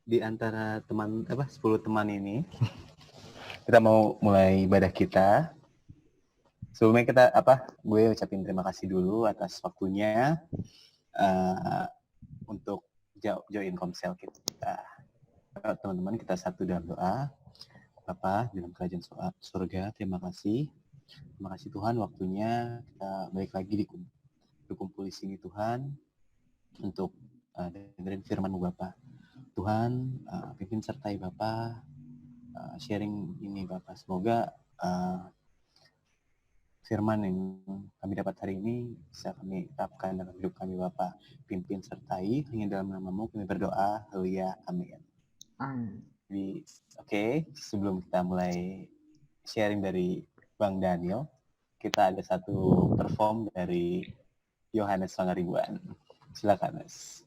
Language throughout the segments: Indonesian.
di antara 10 teman ini kita mau mulai ibadah kita. Sebelumnya gue ucapin terima kasih dulu atas waktunya untuk join komsel kita. Teman-teman, kita satu dalam doa. Bapa dalam kerajaan surga, terima kasih. Terima kasih Tuhan, waktunya kita balik lagi dikumpul di sini Tuhan untuk dengerin firman-Mu Bapa. Tuhan, pimpin sertai Bapa, sharing ini Bapa. Semoga firman yang kami dapat hari ini bisa kami terapkan dalam hidup kami Bapa. Pimpin sertai, hanya dalam nama-Mu kami berdoa. Haleluya, amin. Jadi, sebelum kita mulai sharing dari Bang Daniel, kita ada satu perform dari Yohanes Pangaribuan. Silakan, Mas.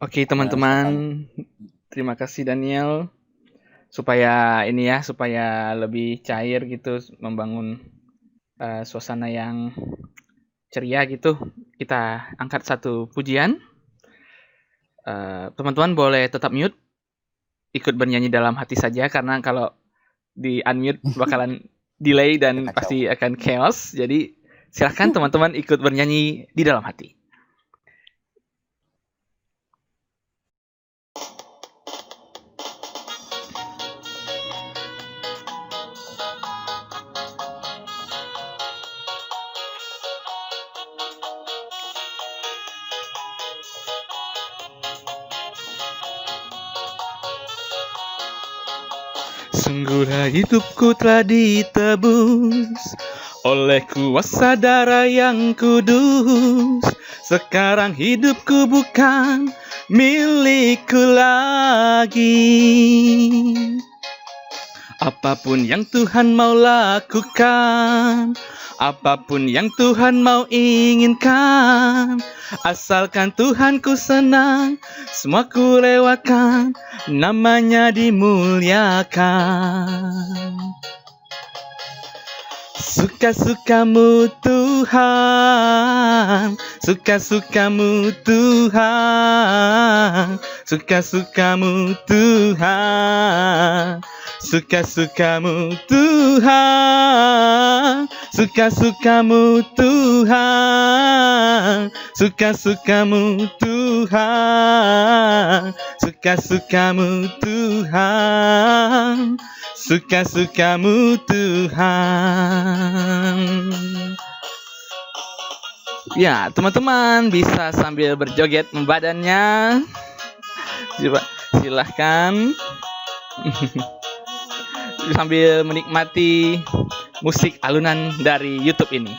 Oke, teman-teman, terima kasih Daniel. Supaya lebih cair gitu, membangun suasana yang ceria gitu, kita angkat satu pujian. Teman-teman boleh tetap mute, ikut bernyanyi dalam hati saja, karena kalau di unmute bakalan delay dan pasti akan chaos. Jadi silakan teman-teman ikut bernyanyi di dalam hati. Sungguhlah hidupku telah ditebus oleh kuasa darah yang kudus. Sekarang hidupku bukan milikku lagi. Apapun yang Tuhan mau lakukan, apapun yang Tuhan mau inginkan, asalkan Tuhanku senang, semua ku lewatkan, namanya dimuliakan. Suka-sukamu Tuhan, suka-sukamu Tuhan, suka-sukamu Tuhan, suka-sukamu Tuhan, suka-sukamu Tuhan, suka-sukamu Tuhan, suka-sukamu Tuhan, suka-sukamu Tuhan. Ya, teman-teman bisa sambil berjoget badannya. Coba silahkan. Sambil menikmati musik alunan dari YouTube ini.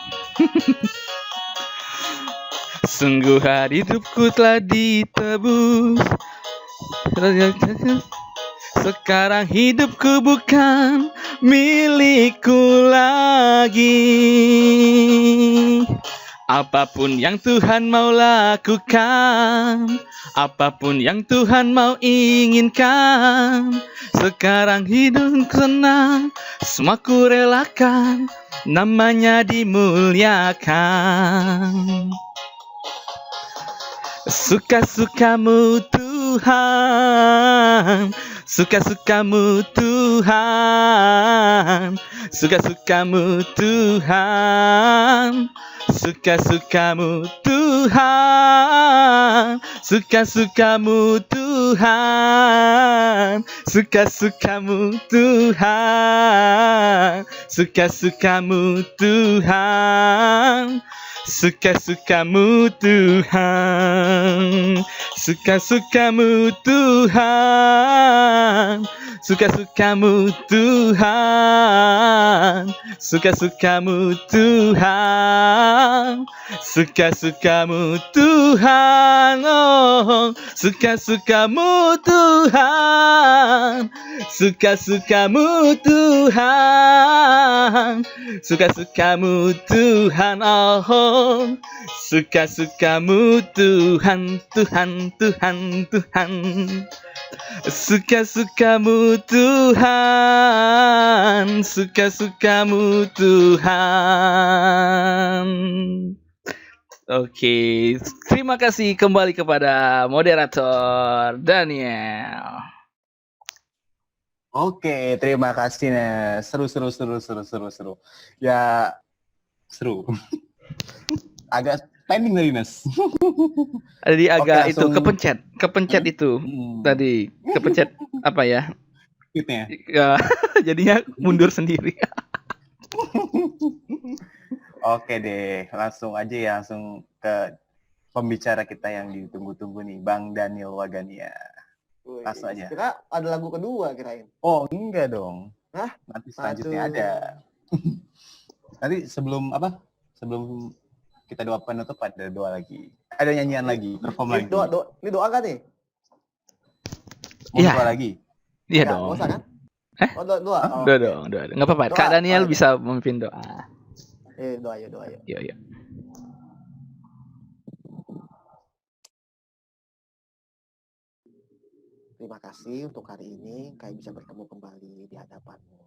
Sungguh hidupku telah ditebus. Sekarang hidupku bukan milikku lagi. Apapun yang Tuhan mau lakukan, apapun yang Tuhan mau inginkan, sekarang hidup senang, semua ku relakan, namanya dimuliakan. Suka-sukamu Tuhan, suka-sukamu Tuhan, suka-sukamu Tuhan, suka-sukamu Tuhan, suka-sukamu Tuhan, suka-sukamu Tuhan, suka-sukamu Tuhan, suka-sukamu Tuhan, suka-sukamu Tuhan, suka-sukamu Tuhan, suka-sukamu Tuhan, suka-sukamu Tuhan, oh, suka-sukamu Tuhan, suka-sukamu Tuhan, suka-sukamu Tuhan, oh, suka-sukamu Tuhan, Tuhan, Tuhan, Tuhan. Suka-sukamu Tuhan, suka-sukamu Tuhan. Oke, terima kasih kembali kepada moderator Daniel. Oke, terima kasih nih. Seru. Ya, seru. Agak pending dari Nes. Jadi Oke, agak itu langsung. kepencet itu Hmm. tadi, kepencet apa ya? Tweetnya. Ya, jadinya mundur sendiri. Oke deh, langsung aja ya, langsung ke pembicara kita yang ditunggu-tunggu nih, Bang Daniel Wagania. Langsung aja. Kira ada lagu kedua kirain. Oh, enggak dong. Hah? Nanti selanjutnya Aduh. ada. Nanti sebelum apa? Sebelum kita doa penutup ada doa lagi. Ada nyanyian lagi, perform lagi. Ini doa kan nih? Mau Iya. doa lagi? Iya Enggak, dong. nggak usah kan? Eh? Oh, doa. Hah? Oh, Doa oke. dong. Nggak apa-apa. Doa, Kak Daniel doa, bisa memimpin doa. doa yuk. Yuk. Terima kasih untuk hari ini kami bisa bertemu kembali di hadapan-Mu.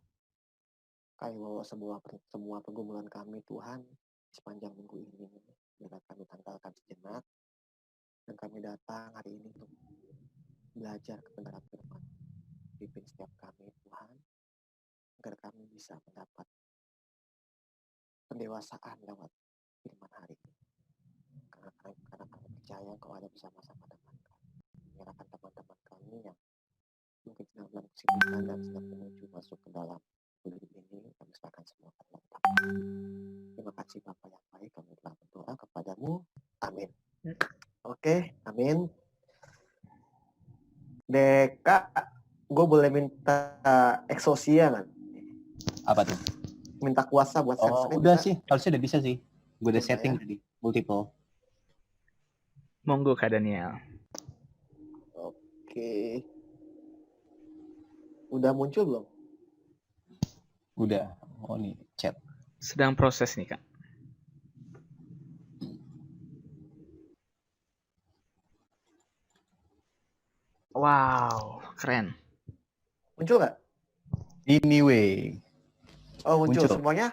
Kami bawa semua pergumulan kami Tuhan sepanjang minggu ini. Biarlah kami tanggalkan sejenak dan kami datang hari ini untuk belajar kebenaran firman. Pimpin setiap kami Tuhan agar kami bisa mendapat pendewasaan lewat firman hari ini. Karena kami percaya Kau ada bersama-sama dengan kami. Menyerahkan teman-teman kami yang mungkin sedang dalam kesibukan dan sedang menuju masuk ke dalam bulan ini, kami serahkan semua ke dalam tangan. Terima kasih Bapa yang baik, kami telah berdoa kepadamu. Amin. Oke, amin. Deka, gue boleh minta eksosia kan? Apa tuh? Minta kuasa buat Oh, sensorin. udah sih. Harusnya udah bisa sih. Gue udah Udah setting ya. tadi. Multiple. Monggo Kak Daniel. Oke. Udah muncul belum? Udah. Oh, nih chat. Sedang proses nih Kak. Wow, keren. Muncul nggak? Anyway. Oh, muncul. Muncul. Semuanya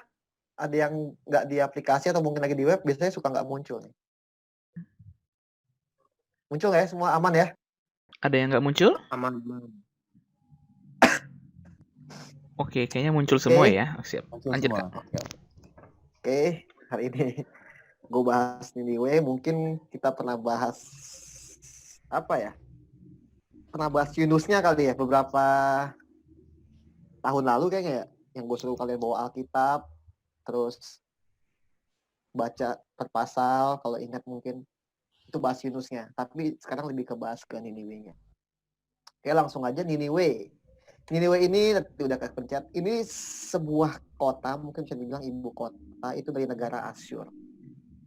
ada yang nggak di aplikasi atau mungkin lagi di web, biasanya suka nggak muncul nih. Muncul nggak ya? Semua aman ya? Ada yang nggak muncul? Aman. Oke, kayaknya muncul semua ya. Siap. Muncul Lanjut semua. Kak. Oke, hari ini gue bahas Niniwe. Mungkin kita pernah bahas apa ya? Pernah bahas Yunusnya kali ya beberapa tahun lalu kayaknya ya. Yang gue suruh kalian bawa Alkitab, terus baca per pasal, kalau ingat mungkin itu bahas Yunusnya. Tapi sekarang lebih ke bahas ke Niniwe-nya. Oke, langsung aja Niniwe. Niniwe ini udah kepencet. Ini sebuah kota, mungkin bisa dibilang ibu kota itu dari negara Asyur.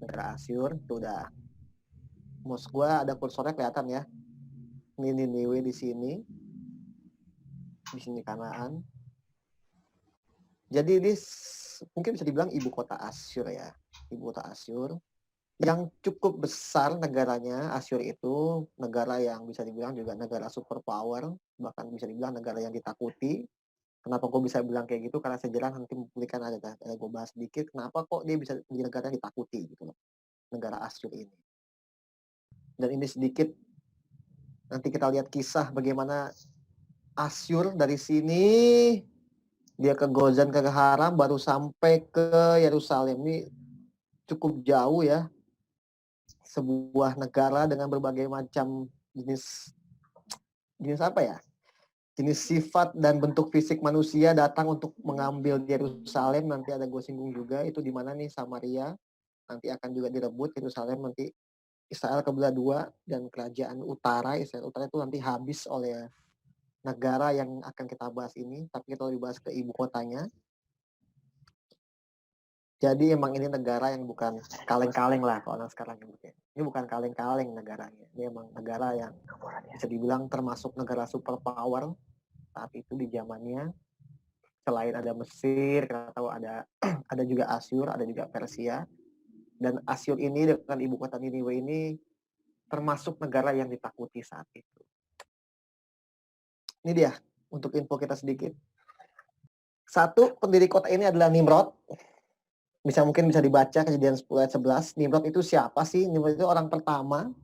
Negara Asyur itu udah. Mus gua ada kursornya kelihatan ya. Ini Niniwe di sini. Di sini Kanaan. Jadi ini mungkin bisa dibilang ibu kota Asyur ya. Ibu kota Asyur yang cukup besar negaranya. Asyur itu negara yang bisa dibilang juga negara superpower, bahkan bisa dibilang negara yang ditakuti. Kenapa gue bisa bilang kayak gitu? Karena sejarah nanti membuktikan ada gue bahas sedikit. Kenapa kok dia bisa menjadi negara yang ditakuti gitu loh, negara Asyur ini. Dan ini sedikit nanti kita lihat kisah bagaimana Asyur dari sini dia ke Gozan ke Haram baru sampai ke Yerusalem. Ini cukup jauh ya. Sebuah negara dengan berbagai macam jenis apa ya? Jenis sifat dan bentuk fisik manusia datang untuk mengambil Yerusalem. Nanti ada gue singgung juga itu di mana nih Samaria nanti akan juga direbut. Yerusalem nanti Israel kebelah dua dan kerajaan utara Israel utara itu nanti habis oleh negara yang akan kita bahas ini. Tapi kita lebih bahas ke ibu kotanya. Jadi emang ini negara yang bukan kaleng-kaleng lah kalau orang sekarang nyebutnya. Ini bukan kaleng-kaleng negaranya. Ini emang negara yang bisa dibilang termasuk negara superpower saat itu di zamannya. Selain ada Mesir, kita tahu ada ada juga Asyur, ada juga Persia. Dan Asyur ini dengan ibu kota Niniwe ini termasuk negara yang ditakuti saat itu. Ini dia untuk info kita sedikit. Satu, pendiri kota ini adalah Nimrod. mungkin bisa dibaca Kejadian 10 ayat 11. Nimrod itu siapa sih? Nimrod itu orang pertama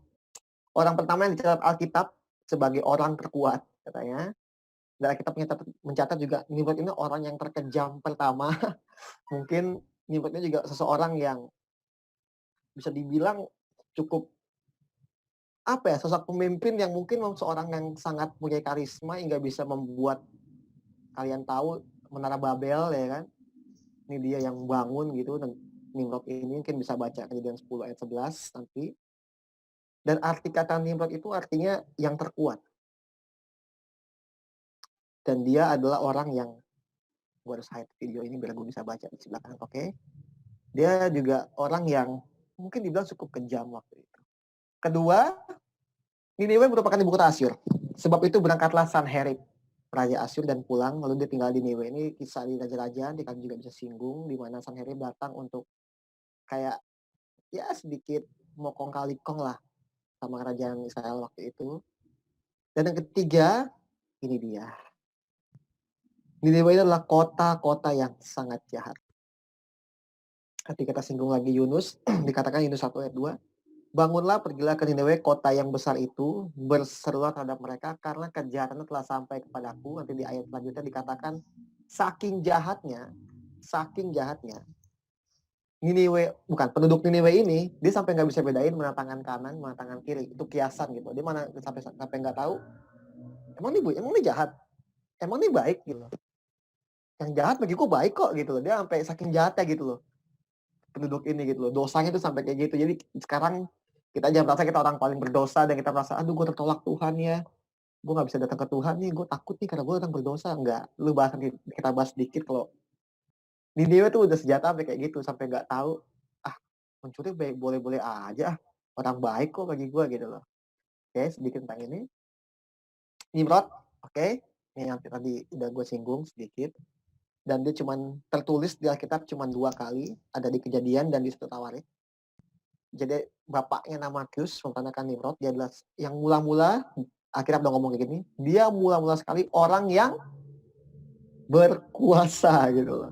yang dicatat Alkitab sebagai orang terkuat katanya. Dan Alkitab mencatat juga Nimrod ini orang yang terkejam pertama. Mungkin Nimrod ini juga seseorang yang bisa dibilang cukup sosok pemimpin yang mungkin seorang yang sangat punya karisma hingga bisa membuat kalian tahu Menara Babel ya kan. Ini dia yang bangun gitu, dan Nimrod ini mungkin bisa baca Kejadian 10 ayat 11 nanti. Dan arti kata Nimrod itu artinya yang terkuat. Dan dia adalah orang yang, gue harus hide video ini biar gue bisa baca di sebelah kanan, oke. Dia juga orang yang mungkin dibilang cukup kejam waktu itu. Kedua, Niniwe merupakan ibu kota Asyur. Sebab itu berangkatlah Sanherib, raja Asyur, dan pulang. Lalu dia tinggal di Niniwe. Ini kisah di raja-raja, dia kan juga bisa singgung, di mana Sanherib datang untuk kayak ya sedikit mau kong kali kong lah sama kerajaan Israel waktu itu. Dan yang ketiga, ini dia. Niniwe adalah kota-kota yang sangat jahat. Ketika kita singgung lagi Yunus, dikatakan Yunus 1 ayat 2, bangunlah, pergilah ke Niniwe, kota yang besar itu, berserulah terhadap mereka, karena kejahatannya telah sampai kepadaku. Nanti di ayat selanjutnya dikatakan, saking jahatnya, penduduk Niniwe ini, dia sampai nggak bisa bedain mana tangan kanan, mana tangan kiri. Itu kiasan gitu. Dia mana sampai nggak tahu, emang ini jahat? Emang ini baik gitu loh. Yang jahat bagiku baik kok gitu loh. Dia sampai saking jahatnya gitu loh. Penduduk ini gitu loh. Dosanya tuh sampai kayak gitu. Jadi sekarang kita aja merasa kita orang paling berdosa dan kita merasa, aduh gue tertolak Tuhan ya. Gue gak bisa datang ke Tuhan nih, gue takut nih karena gue datang berdosa. Enggak, kita bahas sedikit kalau di Dewa tuh udah senjata sampai kayak gitu. Sampai gak tahu, mencuri baik boleh-boleh aja. Orang baik kok bagi gue gitu loh. Oke, sedikit tentang ini. Nimrod, oke. Ini yang tadi udah gue singgung sedikit. Dan dia cuman tertulis di Alkitab cuman 2 kali, ada di Kejadian dan di 1 Tawarik. Jadi bapaknya nama Kus, memperanakan Nimrod, dia adalah yang mula-mula, Alkitab udah ngomong kayak gini, dia mula-mula sekali orang yang berkuasa gitu loh.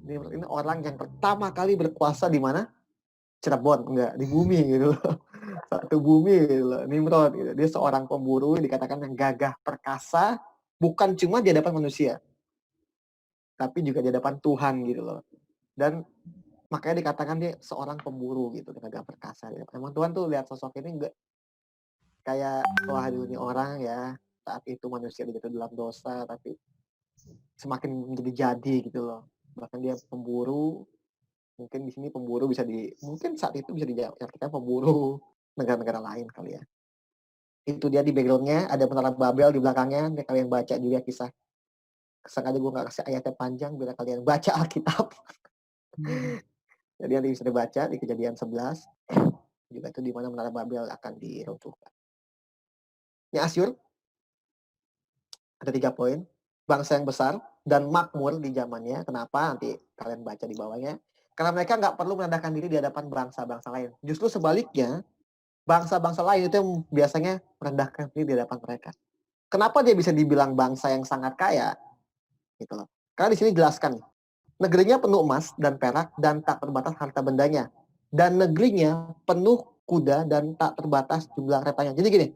Nimrod ini orang yang pertama kali berkuasa di mana? Cirebon, enggak, di bumi gitu loh. Satu bumi gitu loh, Nimrod gitu. Dia seorang pemburu, dikatakan yang gagah perkasa, bukan cuma di hadapan manusia, tapi juga di hadapan Tuhan gitu loh. Dan makanya dikatakan dia seorang pemburu gitu, gagah perkasa. Emang Tuhan tuh lihat sosok ini enggak kayak, wah ini orang ya, saat itu manusia jatuh dalam dosa, tapi semakin menjadi gitu loh. Bahkan dia pemburu, mungkin di sini pemburu mungkin saat itu bisa diartikan pemburu negara-negara lain kali ya. Itu dia di backgroundnya, ada Menara Babel di belakangnya, biar kalian baca juga kisah. Sengaja gue gak kasih ayatnya panjang, biar kalian baca Alkitab. Jadi nanti bisa dibaca di Kejadian 11, juga itu di mana Menara Babel akan diruntuhkan. Ini Asyur, ada 3 poin. Bangsa yang besar dan makmur di zamannya. Kenapa? Nanti kalian baca di bawahnya. Karena mereka nggak perlu merendahkan diri di hadapan bangsa-bangsa lain. Justru sebaliknya, bangsa-bangsa lain itu yang biasanya merendahkan diri di hadapan mereka. Kenapa dia bisa dibilang bangsa yang sangat kaya? Gitu loh. Karena di sini jelaskan, negerinya penuh emas dan perak dan tak terbatas harta bendanya. Dan negerinya penuh kuda dan tak terbatas jumlah keretanya. Jadi gini,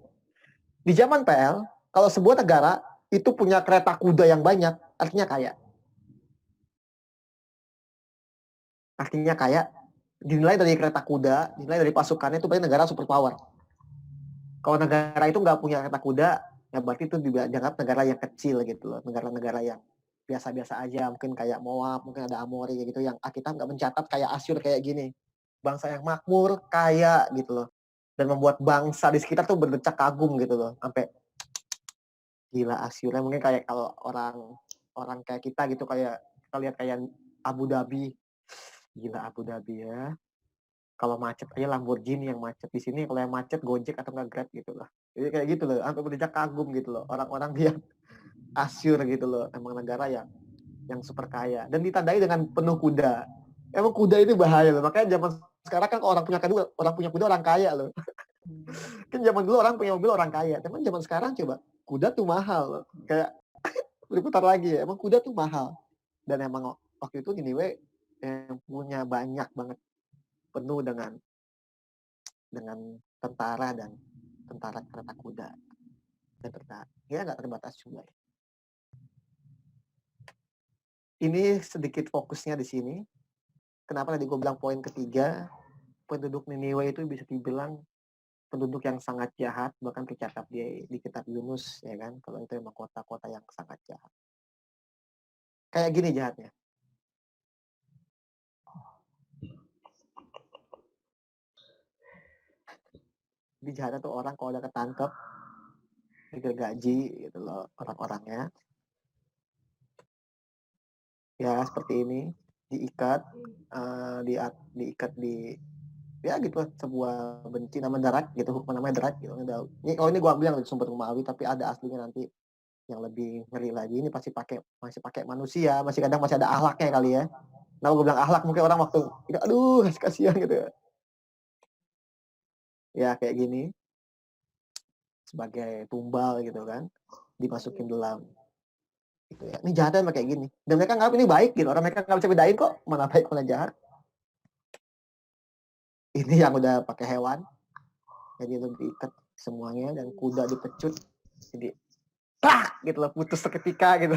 di zaman PL, kalau sebuah negara itu punya kereta kuda yang banyak, artinya kaya. Artinya kaya, dinilai dari kereta kuda, dinilai dari pasukannya, itu berarti negara superpower. Kalau negara itu nggak punya kereta kuda, ya berarti itu dianggap negara yang kecil gitu loh. Negara-negara yang biasa-biasa aja, mungkin kayak Moab, mungkin ada Amori gitu, yang Alkitab nggak mencatat kayak Asyur kayak gini. Bangsa yang makmur, kaya gitu loh. Dan membuat bangsa di sekitar tuh berdecak kagum gitu loh. Sampai gila Asyurnya mungkin kayak kalau orang kayak kita gitu, kayak kita lihat kayak Abu Dhabi, gila Abu Dhabi ya. Kalau macet aja Lamborghini yang macet, di sini kalau yang macet Gojek atau nggak Grab gitu lah. Jadi kayak gitu loh, sampai berdecak kagum gitu loh. Orang-orang lihat Asyur gitu loh, emang negara yang super kaya dan ditandai dengan penuh kuda. Emang kuda itu bahaya loh. Makanya zaman sekarang kan orang punya kuda orang kaya loh. Kan zaman dulu orang punya mobil orang kaya. Tapi zaman sekarang coba, kuda tuh mahal loh. Kayak berputar lagi ya. Emang kuda tuh mahal. Dan emang waktu itu Niniwe yang punya banyak banget, penuh dengan tentara dan tentara kereta kuda dan nggak terbatas juga. Ini sedikit fokusnya di sini. Kenapa tadi gue bilang poin ketiga, penduduk Niniwe itu bisa dibilang penduduk yang sangat jahat, bahkan tercatat di kitab Yunus, ya kan? Kalau itu memang kota-kota yang sangat jahat. Kayak gini jahatnya. Di jahatnya tuh orang kalau udah ketangkep, digergaji gitu loh orang-orangnya. Ya seperti ini, diikat, diikat di ya gitu lah, sebuah benci nama darat gitu, hukum namanya darat gitu. Ini gue bilang dari sumber Romawi, tapi ada aslinya nanti yang lebih ngeri lagi. Ini masih pakai manusia, masih kadang masih ada akhlaknya kali ya. Nah gue bilang akhlak, mungkin orang waktu aduh kasihan gitu ya kayak gini sebagai tumbal gitu kan, dimasukin dalam gitu ya. Ini jahatnya kayak gini, dan mereka nganggap ini baik gitu, orang mereka nggak bisa bedain kok mana baik mana jahat. Ini yang udah pakai hewan, jadi lu diikat semuanya dan kuda dipecut, jadi gitu loh, putus seketika gitu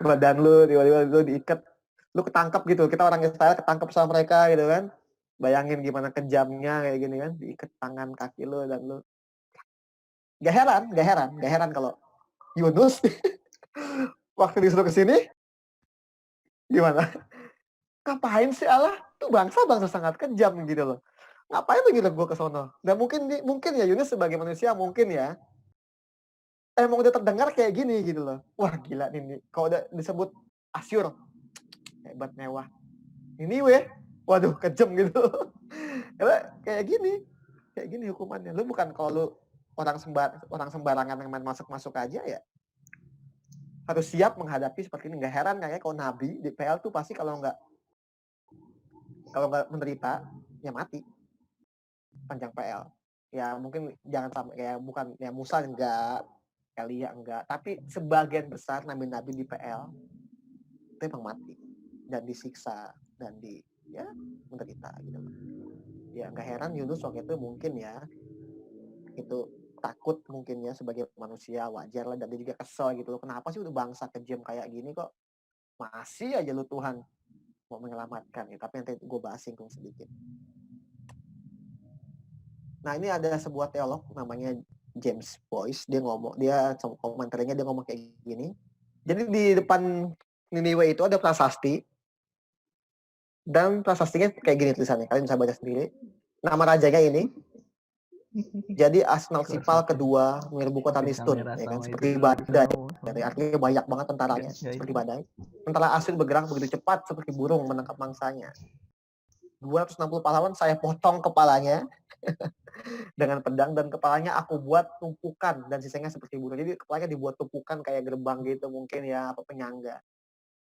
badan lu, tiba-tiba lu diikat, lu ketangkep gitu, kita orang Israel ketangkep sama mereka gitu kan, bayangin gimana kejamnya kayak gini kan, diikat tangan kaki lu dan lu gak heran kalau Yunus waktu disuruh ke sini gimana, ngapain sih Allah tuh bangsa sangat kejam gitu loh, ngapain tuh gitu gue ke sono. Dan mungkin ya Yunus sebagai manusia mungkin ya emang udah terdengar kayak gini gitu loh. Wah gila nih, kalau udah disebut Asyur, hebat mewah. Ini waduh kejam gitu. Karena kayak gini hukumannya. Lu bukan kalau lu orang sembarangan yang main masuk aja ya. Harus siap menghadapi seperti ini. Gak heran kayaknya kalau Nabi di PL tuh pasti kalau nggak menderita ya mati. Panjang PL. Ya mungkin jangan sampai kayak bukan ya Musa enggak, Elia enggak, tapi sebagian besar nabi-nabi di PL itu emang mati dan disiksa dan menderita gitu. Ya nggak heran Yunus waktu itu mungkin ya itu takut mungkin ya, sebagai manusia wajar lah, dan dia juga kesel gitu loh, kenapa sih udah bangsa kejam kayak gini kok masih aja lu Tuhan mau menyelamatkan ya. Tapi nanti gue bahas singgung sedikit. Nah ini ada sebuah teolog namanya James Boyce, dia komentarnya dia ngomong kayak gini. Jadi di depan Niniwe itu ada prasasti, dan prasastinya kayak gini tulisannya, kalian bisa baca sendiri. Nama rajanya ini, jadi Asnalsipal kedua Mirbukotamistur, ya kan, seperti badai. Jadi artinya banyak banget tentaranya, seperti badai. Tentara Asyur bergerak begitu cepat seperti burung menangkap mangsanya. 260 pahlawan saya potong kepalanya dengan pedang, dan kepalanya aku buat tumpukan dan sisanya seperti burung. Jadi kepalanya dibuat tumpukan kayak gerbang gitu mungkin ya, apa penyangga.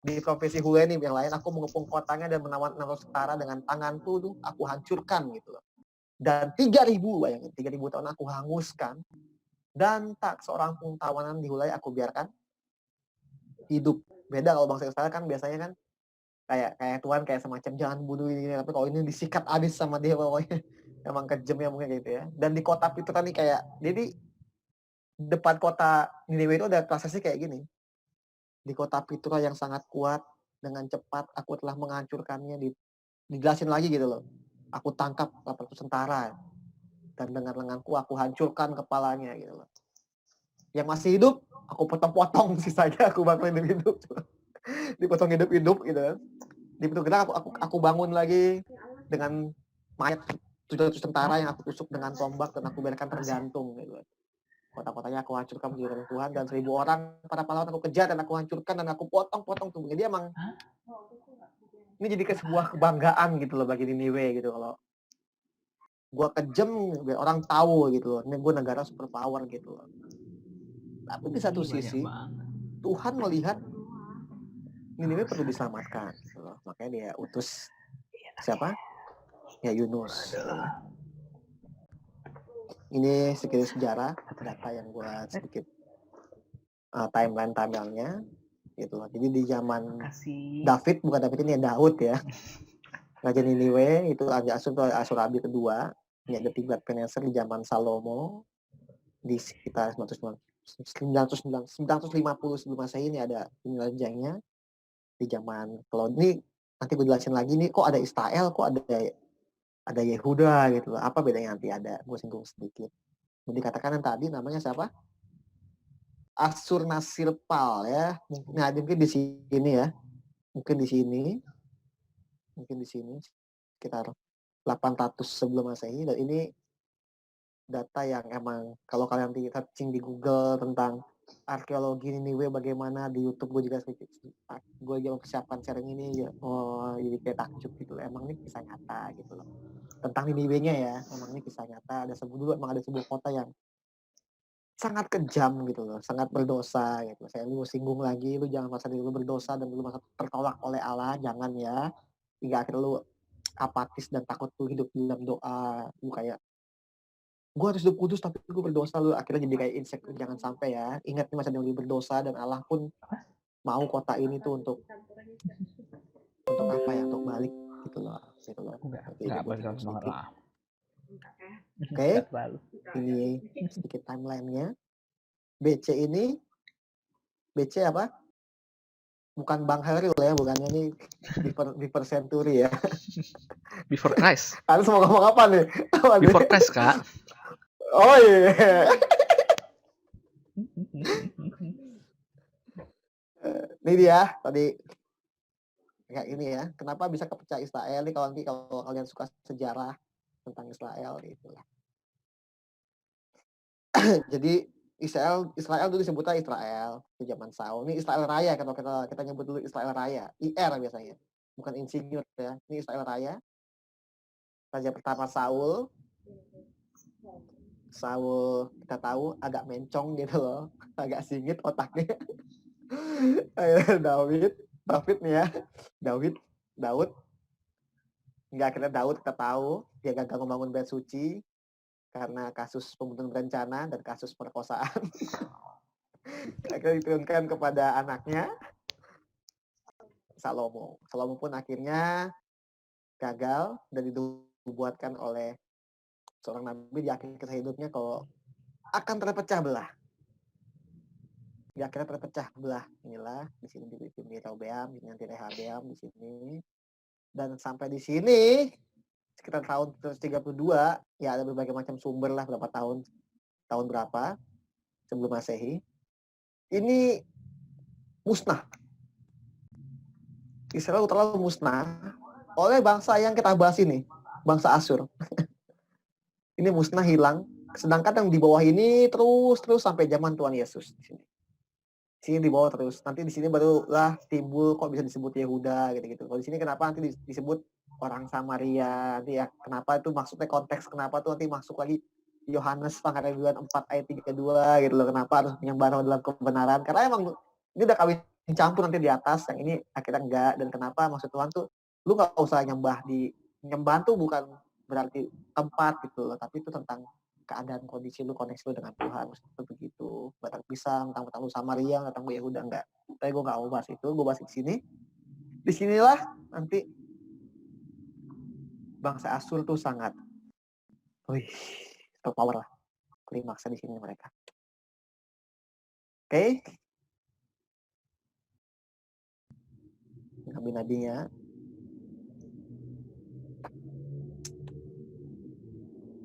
Di provinsi Hulenim yang lain, aku mengepung kotanya dan menawan setara dengan tanganku tuh, aku hancurkan gitu loh. Dan 3.000, bayangin, 3.000 tahun aku hanguskan, dan tak seorang pun tawanan di Hulai aku biarkan hidup. Beda kalau bangsa Israel kan biasanya kan kayak Tuhan kayak semacam jangan bunuh ini, tapi kalau ini disikat habis sama dia pokoknya. Emang kejam ya mungkin gitu ya. Dan di kota itu kan nih kayak, jadi depan kota Niniwe itu ada prasasti kayak gini. Di kota Pitra yang sangat kuat, dengan cepat aku telah menghancurkannya. Dijelasin lagi gitu loh. Aku tangkap 800 tentara, dan dengan lenganku aku hancurkan kepalanya gitu loh. Yang masih hidup aku potong-potong, sisanya aku bangun hidup. Dipotong hidup gitu kan. Di pintu gerak aku bangun lagi dengan mayat 700 tentara yang aku tusuk dengan tombak, dan aku biarkan tergantung gitu. Kota-kotanya aku hancurkan menjadi Tuhan, dan 1.000 orang para pahlawan aku kejar dan aku hancurkan dan aku potong-potong tubuhnya. Dia emang ini jadi sebuah kebanggaan gitu loh bagi Niniwe gitu, kalau gue kejam biar orang tahu gitu loh, ini gue negara superpower gitu loh. Tapi di satu sisi Tuhan melihat Niniwe perlu diselamatkan gitu loh. Makanya dia utus siapa? Ya Yunus. Ini sedikit sejarah, data yang gue sedikit timeline-nya. gitu loh. Jadi di zaman Kasih. David, bukan David ini ya, Daud ya. Raja Niniwe itu Raja Asyurabi kedua. Ini ada Tiglat-Pileser di zaman Salomo di sekitar 950 sebelum Masehi. Ini ada penjelajahnya di zaman, kalau ini nanti gue jelasin lagi nih, kok ada Israel, kok ada Yehuda gitu loh. Apa bedanya, nanti ada gue singgung sedikit. Jadi katakan yang tadi namanya siapa? Asyurnasirpal ya. Nah, mungkin di sini ya. Mungkin di sini sekitar 800 sebelum Masehi, dan ini data yang emang kalau kalian searching di Google tentang arkeologi Niniwe bagaimana, di YouTube gue juga mempersiapkan sharing ini ya. Oh, jadi kayak takjub gitu loh. Emang ini kisah nyata gitu loh. Tentang Niniwe-nya ya, emang ini kisah nyata. Emang ada sebuah kota yang sangat kejam gitu loh, sangat berdosa gitu. Saya lu singgung lagi, lu jangan merasa diri lu berdosa dan lu merasa tertolak oleh Allah, jangan ya. Hingga akhirnya lu apatis dan takut lu hidup dalam doa, lu kayak gue harus hidup kudus tapi gue berdosa, lu akhirnya jadi kayak insecure. Jangan sampai ya. Ingat nih, masa diri berdosa, dan Allah pun mau kota ini tuh untuk apa ya, untuk balik gitu loh. Enggak begitu banget lah. Oke, ini sedikit timelinenya. BC apa? Bukan Bang Heril ya, bukannya nih Beaver Century ya. Before Christ. Harus mau ngomong apa nih? Before Christ, Kak. Oh iya. Ini dia tadi kayak ini ya. Kenapa bisa kepecah Israel nih, kalau kalian suka sejarah tentang Israel gitu lah. Jadi Israel dulu disebutnya Israel di zaman Saul. Ini Israel Raya, kalau kita nyebut dulu Israel Raya, IR biasanya. Bukan insinyur ya. Ini Israel Raya. Raja pertama Saul kita tahu agak mencong gitu loh, agak singit otaknya. Daud nih ya. Daud. Hingga akhirnya Daud kita tahu dia gagal membangun bait suci karena kasus pembunuhan berencana dan kasus perkosaan. Akhirnya diturunkan kepada anaknya Salomo. Salomo pun akhirnya gagal dan dibuatkan oleh seorang nabi di akhir kisah hidupnya kalau akan terpecah belah. Di akhirnya terpecah belah. Inilah di sini di Rehoboam, nanti Rehabeam di sini. Dan sampai di sini sekitar tahun 132, ya ada berbagai macam sumber lah berapa tahun berapa sebelum Masehi. Ini musnah. Israel telah musnah oleh bangsa yang kita bahas ini, bangsa Asyur. Ini musnah, hilang. Sedangkan yang di bawah ini terus sampai zaman Tuhan Yesus di sini. Sini di bawah terus. Nanti di sini barulah timbul kok bisa disebut Yehuda gitu-gitu. Kalau di sini kenapa nanti disebut orang Samaria? Nanti ya kenapa itu, maksudnya konteks kenapa tuh nanti masuk lagi Yohanes Pangkalan 4 ayat 32 gitu loh. Kenapa harus menyembah dalam kebenaran? Karena emang ini udah kawin campur nanti di atas, yang ini akhirnya enggak. Dan kenapa maksud Tuhan tuh lu nggak usah nyembah tuh bukan berarti tempat gitu loh, tapi itu tentang keadaan kondisi lu, koneksi lu dengan Tuhan, seperti begitu. Batang pisang, tentang lu Samaria, tentang lu Yehuda, enggak. Tapi gue nggak mau bahas itu, gue bahas di sini. Disinilah nanti bangsa Asyur tuh sangat, terpower lah. Klimaksnya di sini mereka. Oke. Nabi-nabinya.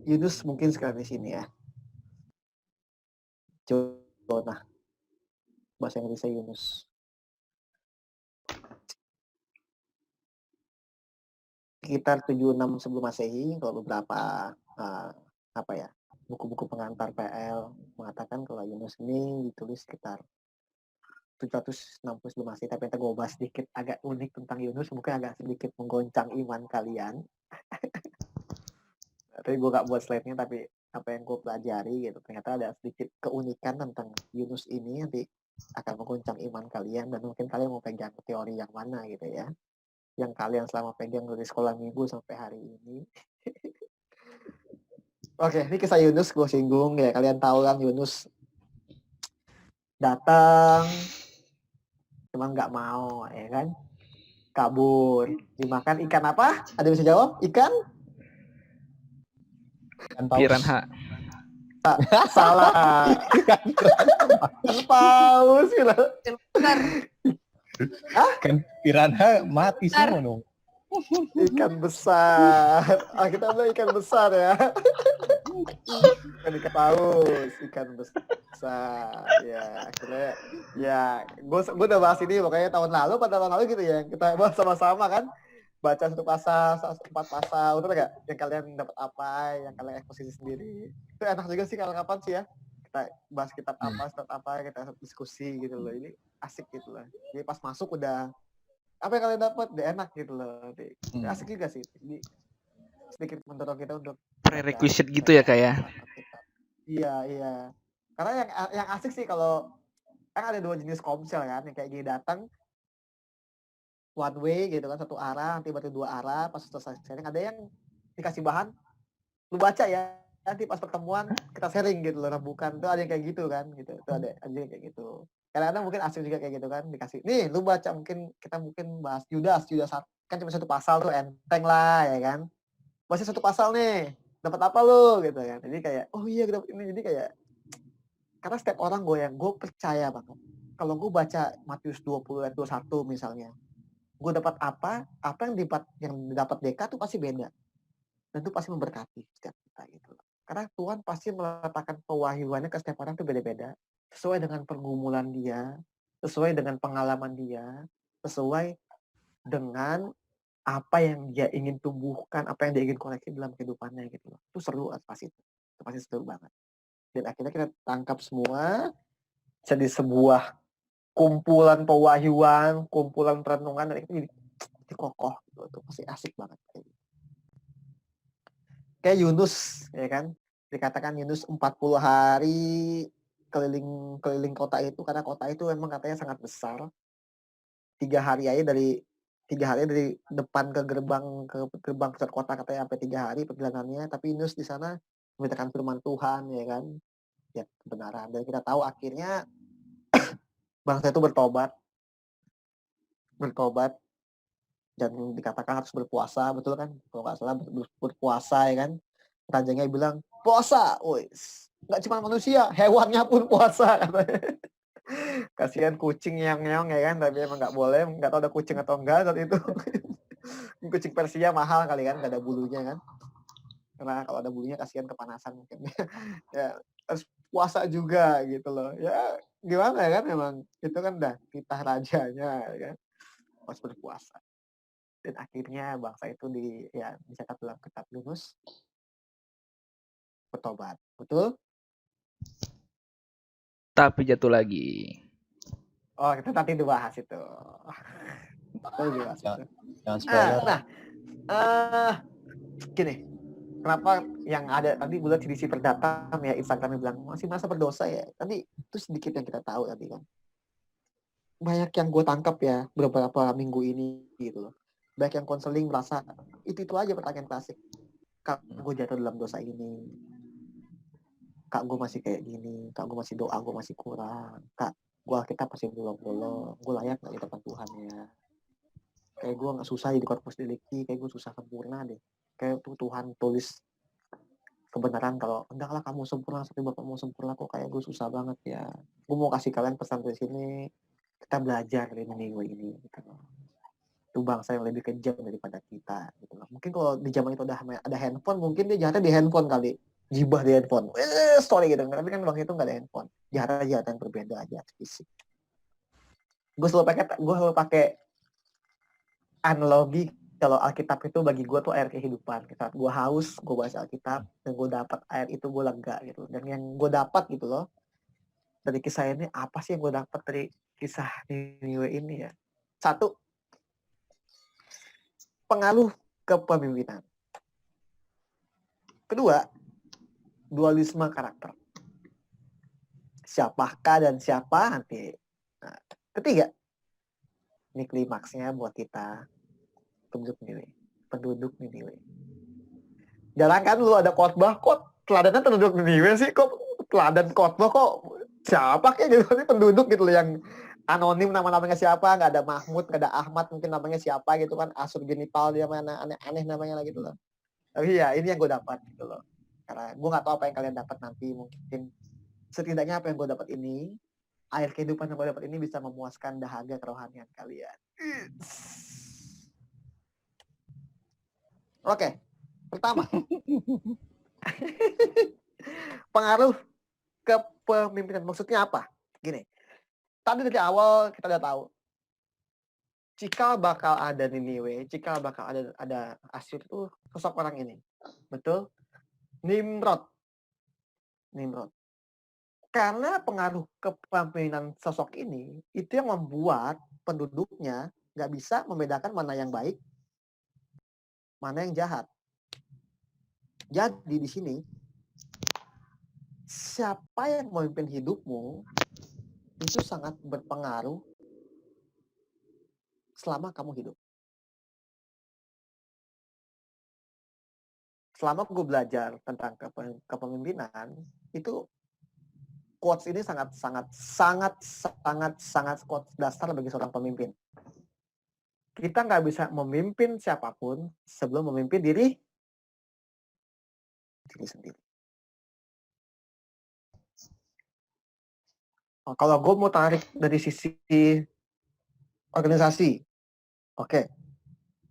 Yunus mungkin sekarang di sini ya. Jonah. Bahasa Inggrisnya Yunus. Sekitar 76 sebelum Masehi, kalau beberapa buku-buku pengantar PL mengatakan kalau Yunus ini ditulis sekitar 760 sebelum Masehi. Tapi kita gue bahas sedikit agak unik tentang Yunus, mungkin agak sedikit menggoncang iman kalian. Tapi gue gak buat slide-nya, tapi apa yang gue pelajari gitu, ternyata ada sedikit keunikan tentang Yunus ini, nanti akan menggoncang iman kalian, dan mungkin kalian mau pegang teori yang mana gitu ya, yang kalian selama pegang dari sekolah minggu sampai hari ini. Oke, ini kisah Yunus gue singgung ya. Kalian tahu kan Yunus datang cuman nggak mau, ya kan? Kabur. Dimakan ikan apa? Ada yang bisa jawab? Ikan? Kan paus. Piranha. Salah. Ikan paus gitu. Besar. Kan piranha mati semua dong. Ikan besar. Kita bilang ikan besar ya. Ikan paus, ikan besar. Ya, akhirnya ya gue udah bahas ini pokoknya tahun lalu gitu ya. Kita bahas sama-sama kan. Baca 1 pasal, 4 pasal, udah gak? Yang kalian dapat apa, yang kalian eksposisi sendiri. Itu enak juga sih kalau kapan sih ya. Kita bahas kitab apa, kita diskusi gitu loh. Ini asik gitu loh. Jadi pas masuk udah apa yang kalian dapat udah enak gitu loh. Asik juga sih. Jadi sedikit mendorong kita untuk Prerequisite gitu ya kayak. Iya. Karena yang asik sih kalau kan ada 2 jenis komsel kan, yang kayak gini datang one way gitu kan, 1 arah, nanti berarti 2 arah, pas selesai sharing ada yang dikasih bahan, lu baca ya, nanti pas pertemuan kita sharing gitu loh, bukan tuh ada yang kayak gitu kan, gitu. Itu ada yang kayak gitu. Kadang-kadang mungkin asik juga kayak gitu kan, dikasih, nih lu baca kita bahas Yudas kan cuma 1 pasal tuh enteng lah ya kan. Masih 1 pasal nih, dapat apa lu gitu kan. Jadi kayak, oh iya dapat ini, jadi kayak karena setiap orang gue percaya banget. Kalau gue baca Matius 20 ayat 21 misalnya, gue dapat apa yang dapat Deka tuh pasti beda. Dan itu pasti memberkati setiap kita gitu. Karena Tuhan pasti meletakkan pewahyuannya ke setiap orang tuh beda-beda. Sesuai dengan pergumulan dia, sesuai dengan pengalaman dia, sesuai dengan apa yang dia ingin tumbuhkan, apa yang dia ingin koleksi dalam kehidupannya gitu loh. Itu seru pasti itu. Itu pasti seru banget. Dan akhirnya kita tangkap semua jadi sebuah kumpulan pewahyuan, kumpulan perenungan, dan itu jadi kokoh gitu. Itu pasti asik banget. Kayak Yunus, ya kan? Dikatakan Yunus 40 hari keliling kota itu, karena kota itu memang katanya sangat besar. 3 hari aja dari depan ke gerbang pusat kota katanya sampai 3 hari perjalanannya. Tapi Yunus di sana memberitakan firman Tuhan, ya kan? Ya, kebenaran. Dan kita tahu akhirnya bangsa itu bertobat dan dikatakan harus berpuasa, betul kan? Kalau nggak salah berpuasa, ya kan? Rajanya bilang puasa, wis nggak cuma manusia, hewannya pun puasa katanya. Kasihan kucing yang ya kan, tapi emang nggak boleh, nggak tahu ada kucing atau enggak saat itu. Kucing Persia mahal kali kan, nggak ada bulunya kan? Karena kalau ada bulunya kasihan kepanasan mungkin. Ya harus puasa juga gitu loh. Ya gimana ya kan, emang itu kan udah titah rajanya, ya kan? Harus berpuasa. Dan akhirnya bangsa itu dicatat dalam kitab Yunus bertobat. Betul? Tapi jatuh lagi. Oh, kita nanti dibahas itu. Jangan spoiler. Gini. Kenapa yang ada tadi bulan edisi perdatam ya, Instagramnya bilang masih merasa berdosa ya. Tadi itu sedikit yang kita tahu tadi kan. Banyak yang gue tangkap ya beberapa minggu ini gitu loh. Banyak yang konseling merasa itu aja pertanyaan klasik. Kak, gue jatuh dalam dosa ini. Kak, gue masih kayak gini. Kak, gue masih doa, gue masih kurang. Kak, kita masih bolong-bolong. Gue layak gak di depan Tuhan ya. Kayak gue gak susah di korpus delikti. Kayak gue susah sempurna deh. Kayak tuh Tuhan tulis kebenaran kalau hendaklah kamu sempurna seperti Bapakmu sempurna, kok kayak gue susah banget ya. Gue mau kasih kalian pesan dari sini, kita belajar dari minggu ini gitu loh. Itu bangsa yang lebih kejam daripada kita gitu loh. Mungkin kalau di zaman itu ada handphone, mungkin dia jahatnya di handphone kali, jibah di handphone, story gitu. Tapi kan waktu itu nggak ada handphone, jahat yang berbeda aja fisik. Gue selalu pakai analogi. Kalau Alkitab itu bagi gue tuh air kehidupan. Saat gue haus, gue baca Alkitab, dan gue dapat air itu, gue lega gitu. Dan yang gue dapat gitu loh, dari kisah ini, apa sih yang gue dapat dari kisah Niniwe ini ya? 1, pengaruh kepemimpinan. 2, dualisme karakter. Siapakah dan siapa nanti. Nah, 3, ini klimaksnya buat kita, penduduk Niniwe. Jarang kan lu ada khotbah, kok teladannya penduduk Niniwe sih, kok teladan khotbah kok siapa kayak gitu, ini penduduk gitu loh yang anonim namanya siapa, nggak ada Mahmud, nggak ada Ahmad, mungkin namanya siapa gitu kan, Asurbanipal dia mana aneh-aneh namanya lah gitu loh. Tapi ya ini yang gue dapat gitu loh. Karena gue nggak tahu apa yang kalian dapat nanti, mungkin setidaknya apa yang gue dapat ini, air kehidupan yang gue dapat ini bisa memuaskan dahaga kerohanian kalian. Oke, pertama pengaruh kepemimpinan, maksudnya apa? Gini, tadi dari awal kita udah tahu cikal bakal ada Niniwe, cikal bakal ada Asyur itu sosok orang ini. Betul? Nimrod. Karena pengaruh kepemimpinan sosok ini, itu yang membuat penduduknya nggak bisa membedakan mana yang baik, mana yang jahat. Jadi di sini, siapa yang memimpin hidupmu itu sangat berpengaruh selama kamu hidup. Selama gue belajar tentang kepemimpinan, itu quotes ini sangat quotes dasar bagi seorang pemimpin. Kita nggak bisa memimpin siapapun sebelum memimpin diri sendiri. Kalau gue mau tarik dari sisi organisasi, oke,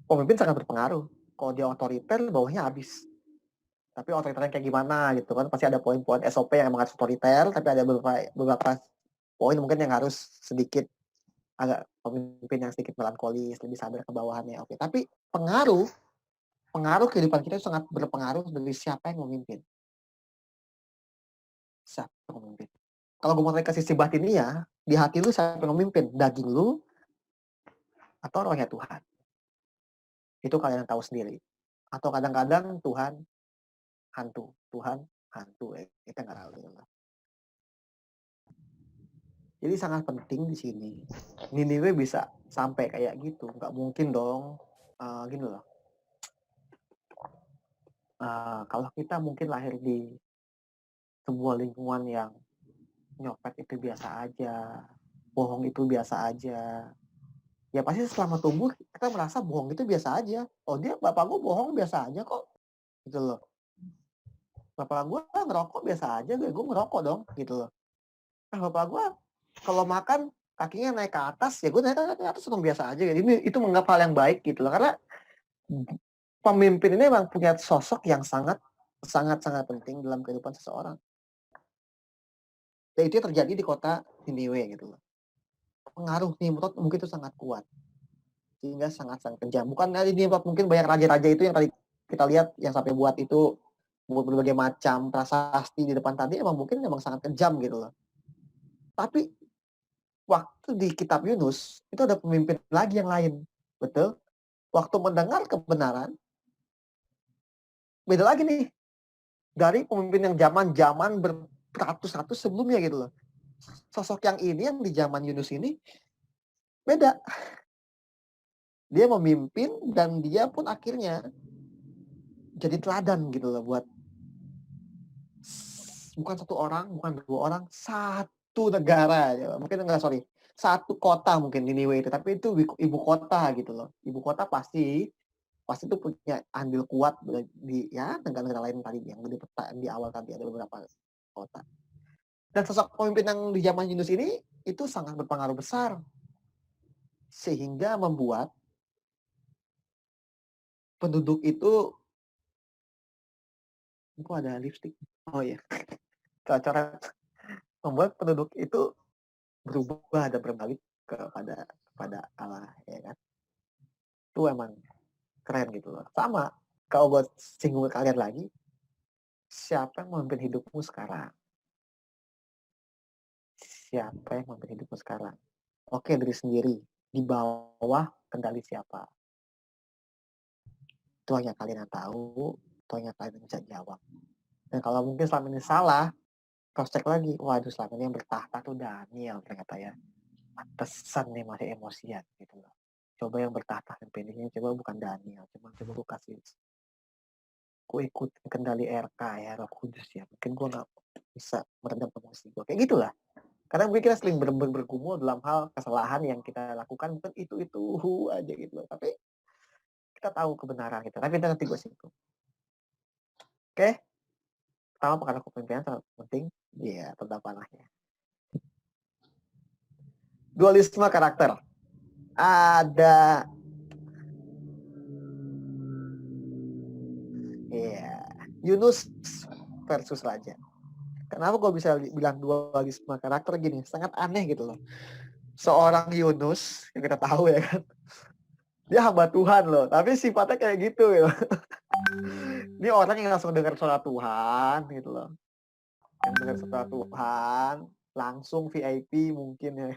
pemimpin sangat berpengaruh. Kalau dia otoriter, bawahnya habis. Tapi otoriternya kayak gimana gitu kan, pasti ada poin-poin SOP yang emang harus otoriter, tapi ada beberapa poin mungkin yang harus sedikit agak pemimpin yang sedikit melankolis, lebih sadar ke bawahannya. Oke, tapi pengaruh kehidupan kita itu sangat berpengaruh dari siapa yang memimpin. Siapa yang memimpin. Kalau gue mau tarik ke sisi batinnya, di hati lu siapa yang memimpin? Daging lu atau rohnya Tuhan? Itu kalian tahu sendiri. Atau kadang-kadang Tuhan hantu, kita nggak tahu gitu. Jadi sangat penting di sini. Niniwe bisa sampai kayak gitu, nggak mungkin dong. Gini loh. Kalau kita mungkin lahir di sebuah lingkungan yang nyopet itu biasa aja, bohong itu biasa aja. Ya pasti selama tumbuh kita merasa bohong itu biasa aja. Oh dia bapak gue bohong biasa aja kok, gitu loh. Bapak gue ngerokok biasa aja, gue ngerokok dong, gitu loh. Bapak gue kalau makan kakinya naik ke atas, ya gue naik ke atas itu biasa aja. Ini itu menganggap hal yang baik gitu loh. Karena pemimpin ini memang punya sosok yang sangat penting dalam kehidupan seseorang. Dan itu yang terjadi di kota Niniwe gitu loh. Pengaruh Nimrod mungkin itu sangat kuat. Sehingga sangat kejam. Bukan dari Nimrod, mungkin banyak raja-raja itu yang tadi kita lihat yang sampai buat itu buat berbagai macam prasasti di depan tadi emang sangat kejam gitu loh. Tapi waktu di kitab Yunus itu ada pemimpin lagi yang lain. Betul? Waktu mendengar kebenaran beda lagi nih dari pemimpin yang zaman beratus-ratus sebelumnya gitu loh. Sosok yang ini yang di zaman Yunus ini beda. Dia memimpin dan dia pun akhirnya jadi teladan gitu loh buat bukan satu orang, bukan dua orang, satu negara. Mungkin enggak, satu kota mungkin Niniwe itu, tapi itu ibu kota gitu loh. Ibu kota pasti itu punya andil kuat di ya negara-negara lain tadi yang di awal tadi ada beberapa kota. Dan sosok pemimpin yang di zaman Yunus ini itu sangat berpengaruh besar sehingga membuat penduduk itu kok ada lipstick. Oh iya. Cara membuat penduduk itu berubah dan berbalik kepada Allah ya kan. Itu emang keren gitu loh. Sama kalau buat singgung kalian lagi, siapa yang memimpin hidupmu sekarang? Siapa yang memimpin hidupmu sekarang? Oke, diri sendiri. Di bawah kendali siapa? Itu hanya kalian yang tahu, itu hanya kalian yang bisa jawab. Dan kalau mungkin selama ini salah, cross check lagi. Waduh, selama ini yang bertahta tuh Daniel ternyata ya. Pantesan nih masih emosian gitu loh. Coba yang bertahta dan pilihnya coba bukan Daniel. Coba gue kasih. Gue ikut kendali RK ya, Roh Kudus ya. Mungkin gue gak bisa meredam emosi gue. Kayak gitulah. Kadang mungkin kita sering bergumul dalam hal kesalahan yang kita lakukan mungkin itu aja gitu loh. Tapi kita tahu kebenaran gitu. Tapi kita ngerti gue situ. Oke, pertama karena kepemimpinan sangat penting. Iya, tentang panahnya. Dualisme karakter. Ada Yunus versus Raja. Kenapa gue bisa bilang dualisme karakter gini? Sangat aneh gitu loh. Seorang Yunus yang kita tahu ya kan, dia hamba Tuhan loh, tapi sifatnya kayak gitu ya. Dia orang yang langsung dengar suara Tuhan gitu loh, yang dengar suara Tuhan langsung VIP mungkin ya.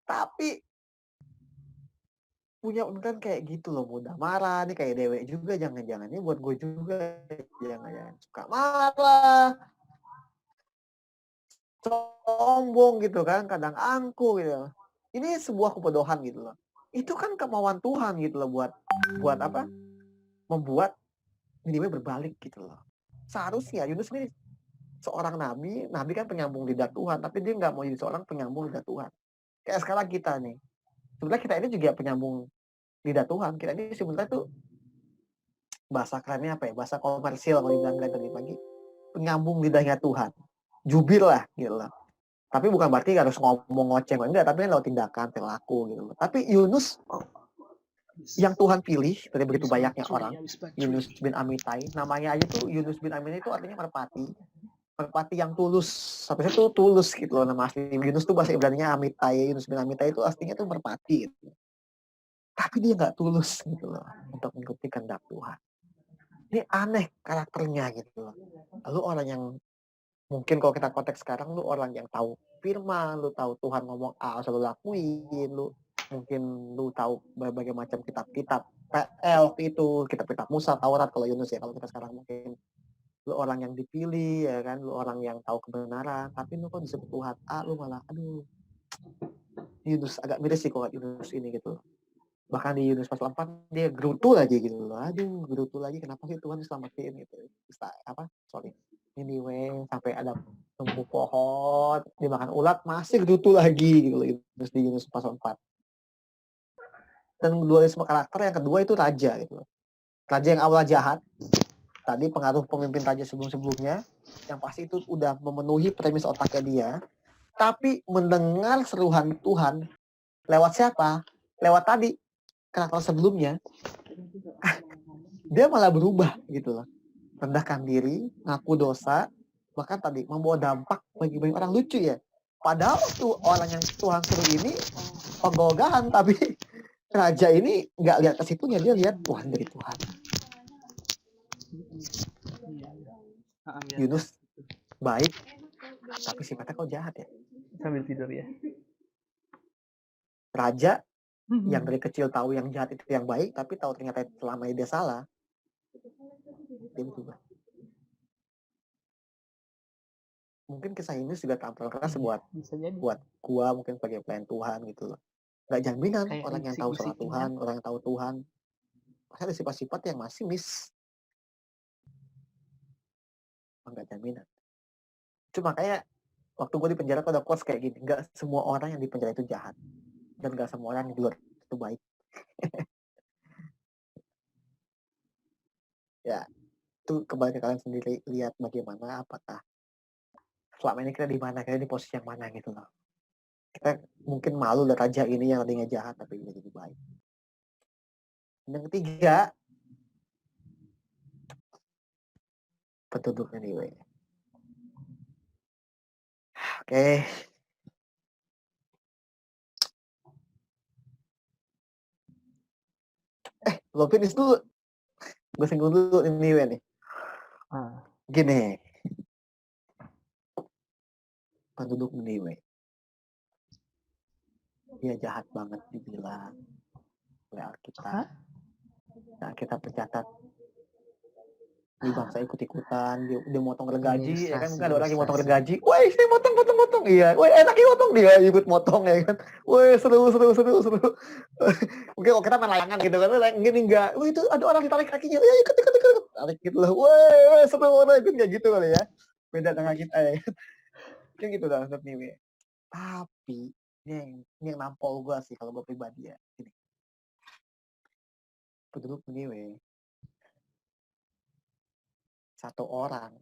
Tapi punya kan kayak gitu loh, mudah marah nih, kayak Dewe juga, jangan-jangan ini buat gue juga, jangan suka marah, sombong gitu kan, kadang angkuh gitu. Ini sebuah kebodohan gitu loh. Itu kan kemauan Tuhan gitu loh, buat apa? Membuat Niniwe berbalik gitu loh. Seharusnya Yunus ini seorang nabi kan penyambung lidah Tuhan, tapi dia nggak mau jadi seorang penyambung lidah Tuhan. Kayak sekarang kita nih, sebenarnya kita ini juga penyambung lidah Tuhan. Kita ini sebenarnya tuh bahasa kerennya apa ya? Bahasa komersil kalau dibilang tadi pagi, penyambung lidahnya Tuhan. Jubir lah gitu loh. Tapi bukan berarti harus ngomong ngoceh enggak, tapi lewat tindakan, perilaku gitu loh. Tapi Yunus yang Tuhan pilih dari begitu banyaknya orang, Yunus bin Amitai, namanya aja tuh Yunus bin Amitai itu artinya merpati yang tulus. Sampai itu tulus gitu loh nama asli Yunus tuh, bahasa Ibraninya Amitai. Yunus bin Amitai itu aslinya tuh merpati gitu. Tapi dia nggak tulus gitu loh untuk mengikuti kehendak Tuhan. Ini aneh karakternya gitu loh. Lalu orang yang mungkin kalau kita konteks sekarang, lu orang yang tahu firman, lu tahu Tuhan ngomong A selalu lakuin, lu mungkin lu tahu berbagai macam kitab-kitab PL itu, kitab-kitab Musa, Taurat kalau Yunus ya, kalau kita sekarang mungkin lu orang yang dipilih ya kan, lu orang yang tahu kebenaran, tapi lu kok disebut Tuhan A, lu malah aduh. Yunus agak miris sih kalau Yunus ini gitu. Bahkan di Yunus pasal 4 dia gerutu lagi gitu loh. Aduh, gerutu lagi, kenapa sih Tuhan selamatin gitu. Anyway, sampai ada tumbuh pohon, dimakan ulat, masih gerutu lagi gitu loh Yunus di Yunus pasal 4. Dan dualisme karakter yang kedua itu raja gitu loh. Raja yang awal jahat, tadi pengaruh pemimpin raja sebelum-sebelumnya, yang pasti itu udah memenuhi premis otaknya dia, tapi mendengar seruan Tuhan lewat siapa? Lewat tadi karakter sebelumnya, dia malah berubah gitu loh. Rendahkan diri, ngaku dosa, bahkan tadi membawa dampak bagi banyak orang. Lucu ya. Padahal tuh orang yang Tuhan suruh ini penggogahan, tapi raja ini nggak lihat ke situnya, dia lihat Tuhan dari Tuhan. Yunus baik, tapi sifatnya kok jahat ya. Sambil tidur ya. Raja yang dari kecil tahu yang jahat itu yang baik, tapi tahu ternyata selama ini dia salah, dia berubah. Mungkin kisah ini juga tampil keras buat gua mungkin sebagai pelayan Tuhan gitu loh. Nggak jaminan kayak orang yang tahu soal Tuhan, orang yang tahu Tuhan, pasti ada sifat-sifat yang masih miss. Nggak jaminan. Cuma kayak waktu gue di penjara tuh ada quotes kayak gini, nggak semua orang yang di penjara itu jahat, dan nggak semua orang yang di luar itu baik. Ya, itu kembali ke kalian sendiri, lihat bagaimana, apakah selama ini kita di mana, kita di posisi yang mana gitu loh. Kita mungkin malu lihat raja ini yang tadinya jahat tapi jadi baik. Dan yang ketiga, penduduk anyway. Oke. Lo finish dulu. Gue singgung dulu ini nih. Gini. Penduduk Niniwe. Dia jahat banget dibilang oleh Alkitab. Nah, kita tercatat di bangsa ikut-ikutan, dia motong gergaji, ya kan? Enggak ada orang yang motong gergaji. Woi, saya motong. Iya, woi enaknya motong, dia ikut motong ya kan. Woi, seru. Mungkin kalau kita main layangan gitu kan, gini enggak. Woi, itu ada orang ditarik kakinya. Ya, ikut. Tarik gitu lah. Woi, seru orang ikut kayak gitu kali ya. Beda dengan kita ya. Kayak gitu lah, Niniwe. Tapi ini yang nampol gue sih kalau gue pribadi ya. Gini, penduduk Niniwe satu orang,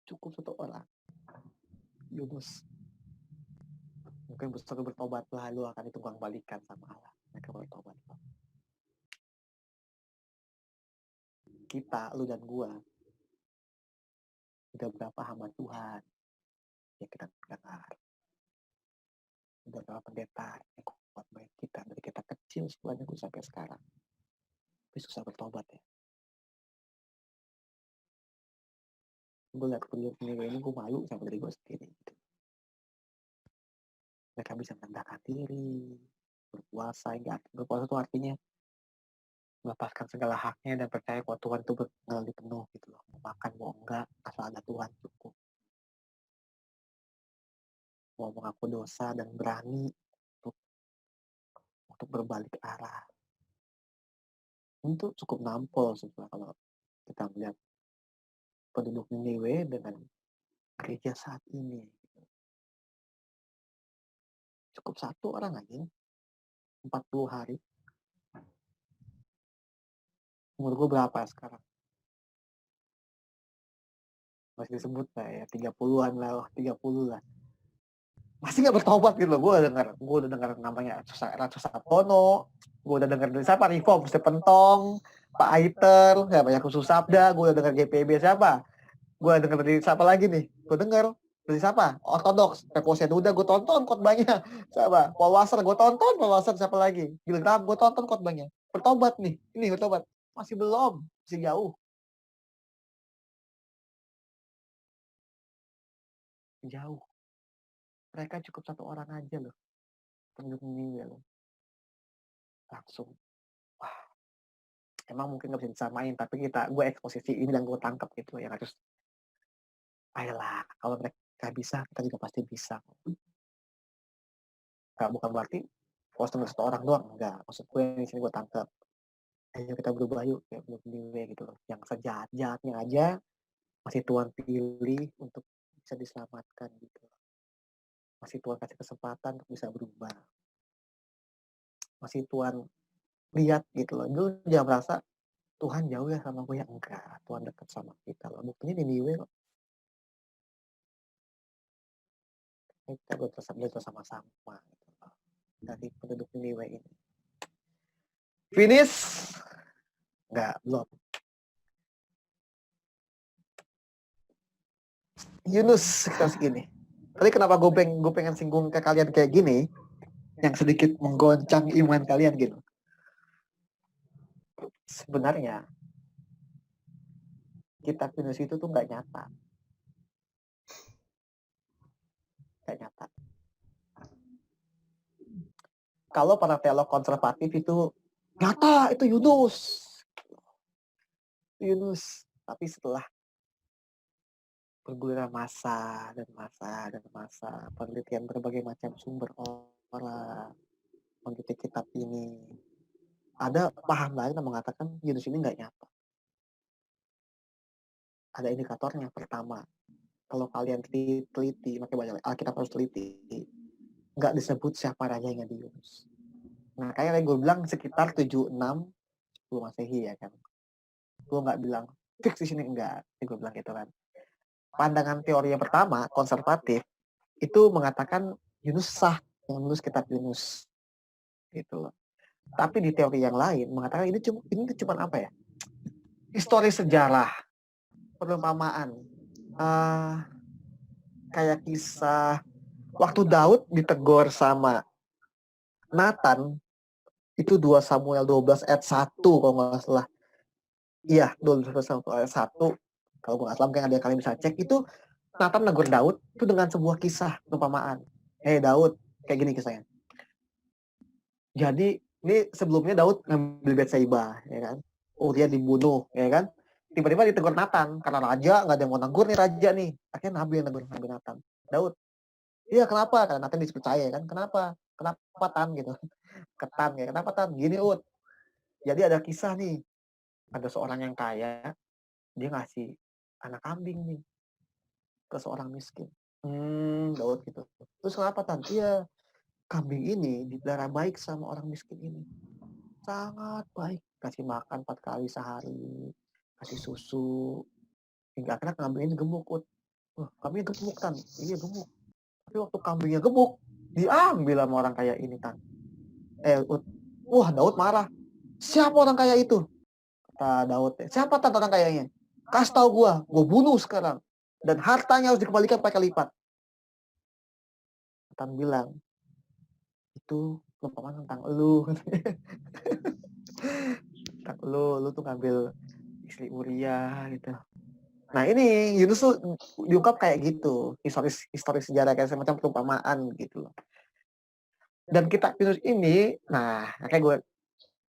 cukup satu orang, Yunus. Mungkin besok bertobatlah, lu akan ditunggang balikan sama Allah. Mereka bertobat. Kita, lu dan gua, udah berapa hamba Tuhan yang kita dengar. Udah berapa pendeta yang kuat baik kita dari kita kecil semuanya gue sampai sekarang. Tapi susah bertobat ya. Gue liat penduduk ini gue malu sama diri gue sendiri. Gitu. Mereka bisa merendahkan diri, berpuasa, enggak. Berpuasa itu artinya melepaskan segala haknya dan percaya bahwa Tuhan itu mengalir penuh gitu loh. Mau makan mau enggak, asal ada Tuhan cukup. Mau mengaku dosa dan berani untuk berbalik arah. Itu cukup nampol sebenarnya kalau kita melihat penduduk Niniwe dengan gereja saat ini. Cukup satu orang aja 40 hari. Umur gue berapa sekarang? Masih disebut lah ya, 30-an lah, 30 lah. Masih gak bertobat gitu loh. Gue udah dengar namanya Ratu Sabtono, gue udah dengar dari siapa? Reform, Mr. Pentong, Pak Aiter, ya banyak khusus Sabda, gue udah dengar GPB siapa? Gue udah dengar dari siapa lagi nih? Gue dengar dari siapa? Ortodoks, Peposen udah gue tonton khotbahnya. Siapa? Paul Wasser, gue tonton Paul Wasser siapa lagi? Gila, gue tonton khotbahnya. Bertobat nih, ini bertobat. Masih belum, masih jauh. Jauh. Mereka cukup satu orang aja loh. Penduduk Niniwe loh. Langsung. Wah. Emang mungkin gak bisa disamain, tapi gue eksposisi ini dan gue tangkap gitu yang harus. Ayolah, kalau mereka bisa, kita juga pasti bisa. Gak bukan berarti kalau satu orang doang, enggak. Maksud gue yang di sini gue tangkap. Ayo kita berubah yuk, kayak penduduk Niniwe gitu loh. Yang sejahat-jahatnya aja masih Tuhan pilih untuk bisa diselamatkan gitu. Masih Tuhan kasih kesempatan untuk bisa berubah. Masih Tuhan lihat gitu loh. Dulu jangan merasa Tuhan jauh ya sama gue ya. Enggak, Tuhan dekat sama kita loh. Buktinya di Niniwe kok. Kita belajar sama-sama gitu loh. Dari penduduk Niniwe ini. Finish? Enggak, belum. Yunus kita segini. Tadi kenapa gue pengen singgung ke kalian kayak gini, yang sedikit menggoncang iman kalian gitu. Sebenarnya kitab Yunus itu tuh nggak nyata. Nggak nyata. Kalau para teolog konservatif itu nyata, itu Yunus. Yunus. Tapi setelah bergulir masa, penelitian berbagai macam sumber orang meneliti kitab ini, ada paham lain yang mengatakan Yunus ini nggak nyata. Ada indikatornya. Pertama, kalau kalian teliti, makanya banyak Alkitab harus teliti, nggak disebut siapa rajanya di Yunus. Nah, kayak gue bilang sekitar 76 10 Masehi ya kan. Gue nggak bilang fix di sini, enggak. Gue bilang gitu kan. Pandangan teori yang pertama, konservatif, itu mengatakan Yunus sah yang menulis kitab Yunus. Gitu loh. Tapi di teori yang lain mengatakan ini cuma apa ya? Histori sejarah, perumpamaan. Kayak kisah waktu Daud ditegur sama Nathan, itu 2 Samuel 12 ayat 1 kalau nggak salah. Iya, 12 ayat 1. Kalau gue nggak salah, mungkin ada yang kalian bisa cek. Itu Nathan negur Daud itu dengan sebuah kisah perumpamaan. Daud, kayak gini kisahnya. Jadi ini sebelumnya Daud ngambil Betseba, ya kan? Uria dibunuh, ya kan? Tiba-tiba ditegur Nathan karena raja nggak ada yang mau negur nih raja nih. Akhirnya Nabi yang negur Nathan. Daud, iya kenapa? Karena Nathan dipercaya kan? Kenapa Tan gitu? Ketan ya. Kenapa Tan? Gini jadi ada kisah nih. Ada seorang yang kaya, dia ngasih anak kambing nih ke seorang miskin. Daud gitu. Terus kenapa Tan? Iya, kambing ini dipelihara baik sama orang miskin ini. Sangat baik. Kasih makan 4 kali sehari, kasih susu. Hingga akhirnya kambing ini gemuk. Wah, kambingnya gemuk Tan. Iya gemuk. Tapi waktu kambingnya gemuk, diambil sama orang kaya ini Tan. Wah Daud marah. Siapa orang kaya itu? Kata Daud. Siapa Tan orang kayanya? Kasih tahu gua bunuh sekarang. Dan hartanya harus dikembalikan pakai lipat. Tan bilang, itu perumpamaan tentang lu. Tentang lu tuh ngambil istri Uria gitu. Nah ini Yunus tuh diungkap kayak gitu, historis sejarah kayak semacam perumpamaan gitu loh. Dan kitab Yunus ini, nah kayak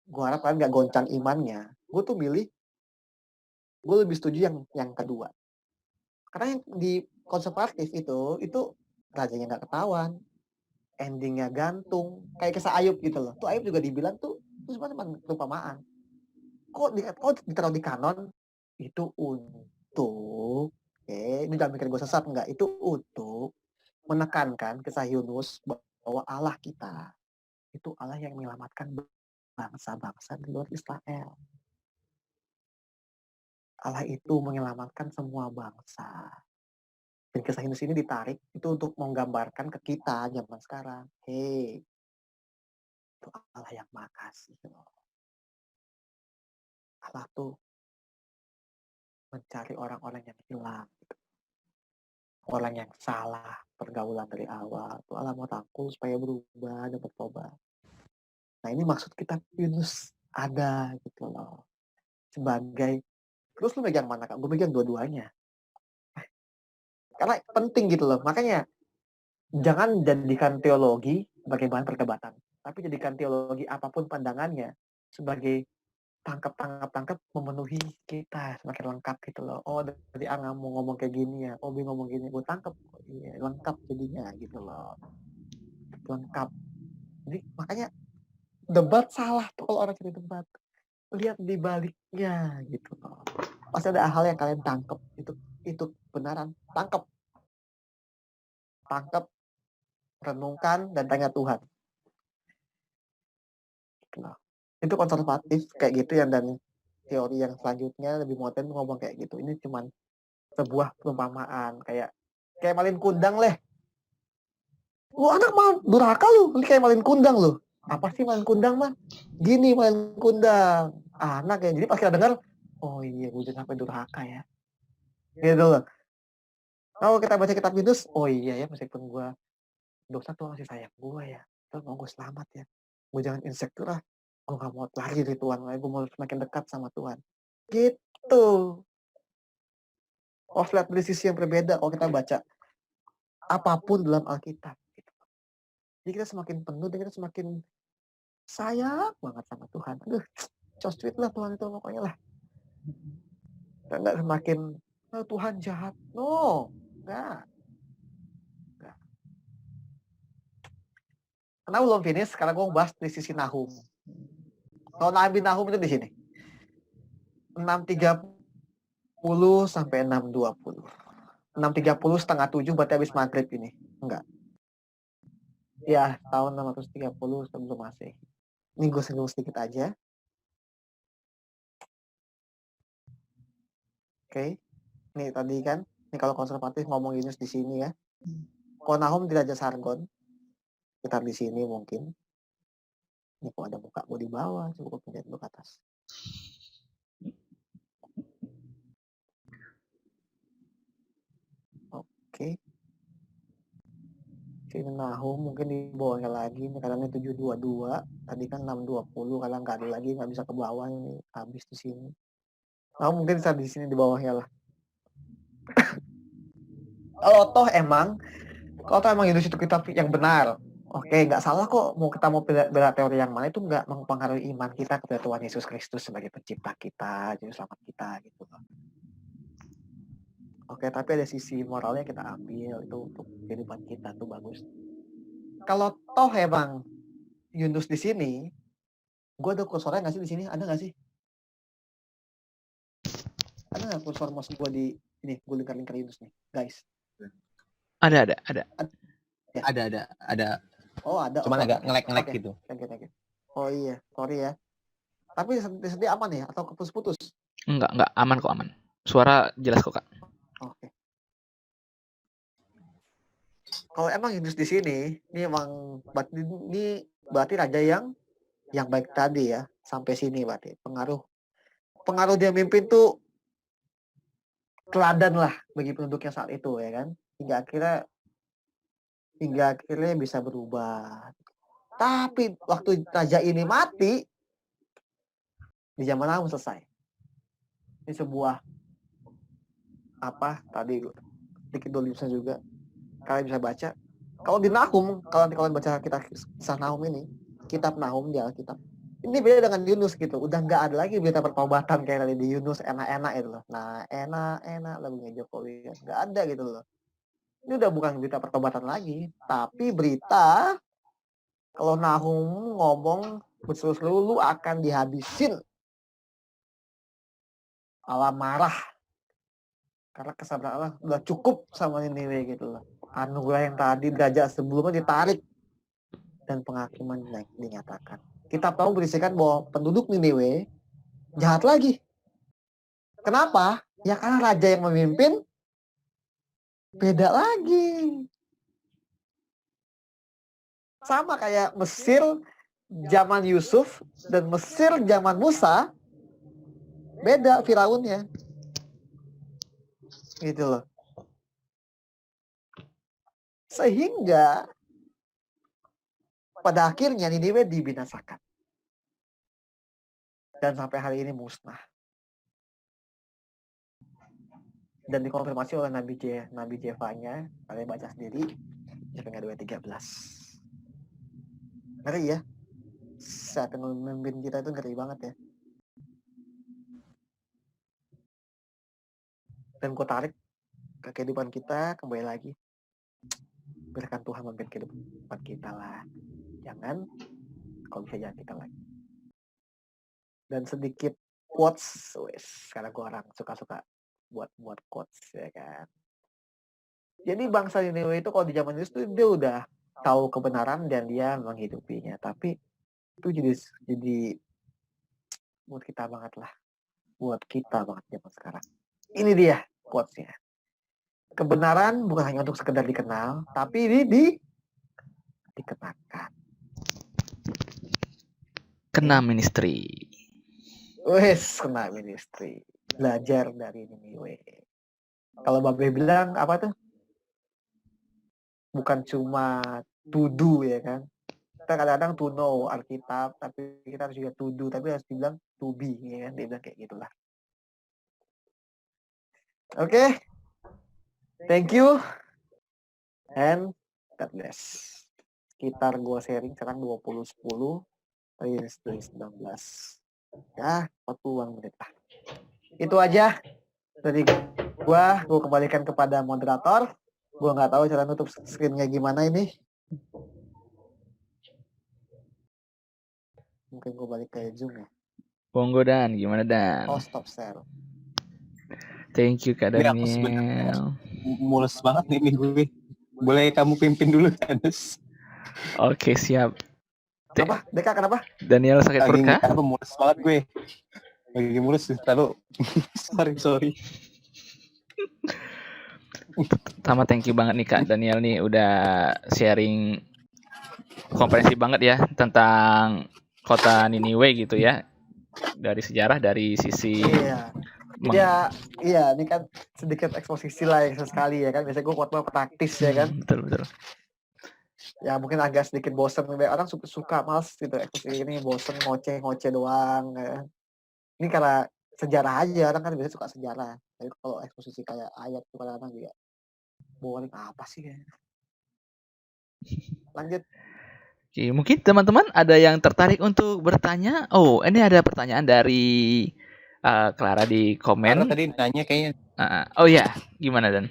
gue harap kalian gak goncang imannya. Gue tuh gue lebih setuju yang kedua. Karena yang di konservatif itu rajanya nggak ketahuan, endingnya gantung, kayak kisah Ayub gitu loh. Tuh Ayub juga dibilang tuh sebenarnya perumpamaan. Kok ditaruh di kanon itu untuk ini jangan mikir gue sesat enggak, itu untuk menekankan kisah Yunus bahwa Allah kita itu Allah yang menyelamatkan bangsa-bangsa di luar Israel. Allah itu menyelamatkan semua bangsa. Dan kisah Yunus ini ditarik itu untuk menggambarkan ke kita zaman sekarang. Hei, itu Allah yang makasih. Allah tuh mencari orang-orang yang hilang. Orang yang salah pergaulan dari awal. Tuh Allah mau rangkul supaya berubah dan bertobat. Nah ini maksud kita Yunus ada gitu loh. Sebagai, terus lu megang mana Kak? Gue megang dua-duanya. Karena penting gitu loh. Makanya jangan jadikan teologi sebagai bahan perdebatan. Tapi jadikan teologi apapun pandangannya sebagai tangkap memenuhi kita semakin lengkap gitu loh. Oh dari A mau ngomong kayak gini ya, oh B ngomong gini, gue tangkap. Iya, lengkap jadinya gitu loh. Lengkap. Jadi makanya debat salah tuh kalau orang cari debat. Lihat di baliknya gitu loh. Pasti ada hal yang kalian tangkap, itu benaran. Tangkap, renungkan dan tanya Tuhan. Gitu loh. Itu konservatif kayak gitu yang dan teori yang selanjutnya lebih modern ngomong kayak gitu. Ini cuman sebuah perumpamaan kayak malin kundang leh. Lu anak mah durhaka lu, ini kayak malin kundang lu. Apa sih malin kundang mah? Gini malin kundang. Anak ya. Jadi pas kita dengar, oh iya gue sampai durhaka ya. Gitu loh. Kalau kita baca kitab Yunus, oh iya ya meskipun gue dosa tuh masih sayang gue ya. Tuh mau gue selamat ya. Gue jangan insecure lah. Gue gak mau lari dari Tuhan. Gue mau semakin dekat sama Tuhan. Gitu. Oh, lihat dari sisi yang berbeda kalau kita baca apapun dalam Alkitab. Gitu. Jadi kita semakin penuh dan kita semakin sayang banget sama Tuhan. Aduh, so sweet lah Tuhan itu pokoknya lah. Nggak semakin, oh, Tuhan jahat. No, enggak. Karena belum finish, sekarang gue bahas dari sisi Nahum. Kalau Nabi Nahum itu di sini. 6:30 sampai 6:20. 6:30 setengah 7 berarti habis maghrib ini. Enggak. Ya, tahun 630 sebelum Masehi. Ini gue singgung sedikit aja. Oke. Nih tadi kan, ini kalau konservatif ngomong Yunus di sini ya. Kalau Nahum di Raja Sargon, kita di sini mungkin. Ini kok ada muka gue di bawah, coba gue pindah dulu ke atas. Oke. Sini Nahum mungkin di bawahnya lagi, ini kadangnya 722, tadi kan 620, kadang nggak ada lagi, nggak bisa ke bawah, ini habis di sini. Nahum mungkin bisa di sini di bawahnya lah. Kalau toh emang Yunus itu kitab yang benar, oke, nggak salah kok. Kita mau bela teori yang mana itu nggak mempengaruhi iman kita kepada Tuhan Yesus Kristus sebagai pencipta kita, juru selamat kita gitu loh. Oke, tapi ada sisi moralnya kita ambil itu untuk kehidupan kita tuh bagus. Kalau toh emang Yunus di sini, gue ada kursornya nggak sih di sini? Ada nggak sih? Ada nggak kursor mouse gue di ini? Gue lingkar Yunus nih, guys. Ada. ya? Ada. Oh, ada. Cuman Oke, agak oke. ngelek-ngelek Oke. gitu. Oke. Oh iya, sorry ya. Tapi sedih aman ya atau putus-putus? Enggak, aman kok, aman. Suara jelas kok, Kak. Oke. Kalau emang Yunus di sini, ini emang berarti raja yang baik tadi ya, sampai sini berarti. Pengaruh dia mimpin tuh teladan lah bagi penduduknya saat itu ya kan. Hingga akhirnya bisa berubah. Tapi waktu raja ini mati, di zaman Nahum selesai. Ini sebuah tadi sedikit dulu bisa juga kalian bisa baca. Kalau di Nahum, kalau kalian baca kisah Nahum ini, kitab Nahum di Alkitab, ini beda dengan Yunus gitu. Udah nggak ada lagi berita pertobatan kayak tadi di Yunus enak-enak itu loh. Nah, enak-enak lagunya Jokowi nggak ada gitu loh. Ini udah bukan berita pertobatan lagi, tapi berita kalau Nahum ngomong berseru-seru lu akan dihabisin. Allah marah karena kesabaran Allah udah cukup sama Niniwe gitu loh. Anugerah yang tadi derajat sebelumnya ditarik dan penghakiman dinyatakan. Kitab Nahum berisikan bahwa penduduk Niniwe jahat lagi. Kenapa? Ya karena raja yang memimpin beda lagi. Sama kayak Mesir zaman Yusuf dan Mesir zaman Musa, beda Firaunnya. Gitu loh. Sehingga pada akhirnya Niniwe dibinasakan. Dan sampai hari ini musnah. Dan dikonfirmasi oleh Nabi Jefanya, kalian baca sendiri, Jefanya 2:13. Ngeri ya. Saat memimpin kita itu ngeri banget ya. Dan gue tarik ke kehidupan kita, kembali lagi. Biarkan Tuhan memimpin kehidupan kita lah. Jangan, kalau bisa jangan kita lagi. Dan sedikit quotes, karena gue orang suka-suka buat quotes ya kan. Jadi bangsa Niniwe itu kalau di zaman itu dia udah tahu kebenaran dan dia menghidupinya. Tapi itu jadi buat kita banget lah. Buat kita banget zaman sekarang. Ini dia quotesnya. Kebenaran bukan hanya untuk sekedar dikenal, tapi dikenakan. Kena ministry. Kena ministry. Belajar dari Niniwe. Kalau Babe bilang apa tuh? Bukan cuma to do ya kan. Kita kadang-kadang to know Alkitab, tapi kita harus juga to do, tapi harus dibilang to be ya kan. Dia bilang kayak gitulah. Oke. Thank you. And God bless. Sekitar gue sharing sekarang 20:10 dari 19. Ya, 40 menit lah. Itu aja dari gue kembalikan kepada moderator. Gue nggak tahu cara nutup screen-nya gimana ini. Mungkin gue balik ke Zoom ya. Monggo Dan, gimana Dan? Oh, stop share. Thank you Kak Ini aku Daniel. Mules banget nih gue. Boleh kamu pimpin dulu, Dennis? Oke, siap. Kenapa? Deka, kenapa? Daniel sakit perut kah? Apa mules banget gue. Lagi mules, lalu sorry. Sama thank you banget nih Kak Daniel nih udah sharing komprehensif banget ya tentang kota Niniwe gitu ya. Dari sejarah, dari sisi Iya, ini kan sedikit eksposisi lah yang sekali ya kan. Biasanya gue kuat praktis ya kan. Betul. Ya mungkin agak sedikit bosen. Orang suka males gitu eksposisi ini, bosen ngoceh doang ya. Ini karena sejarah aja, orang kan biasanya suka sejarah. Tapi kalau eksposisi kayak ayat itu kadang-kadang juga boring apa sih kayaknya. Lanjut. Oke, mungkin teman-teman ada yang tertarik untuk bertanya. Oh, ini ada pertanyaan dari Clara di komen. Clara tadi nanya kayaknya. Oh ya, gimana Dan?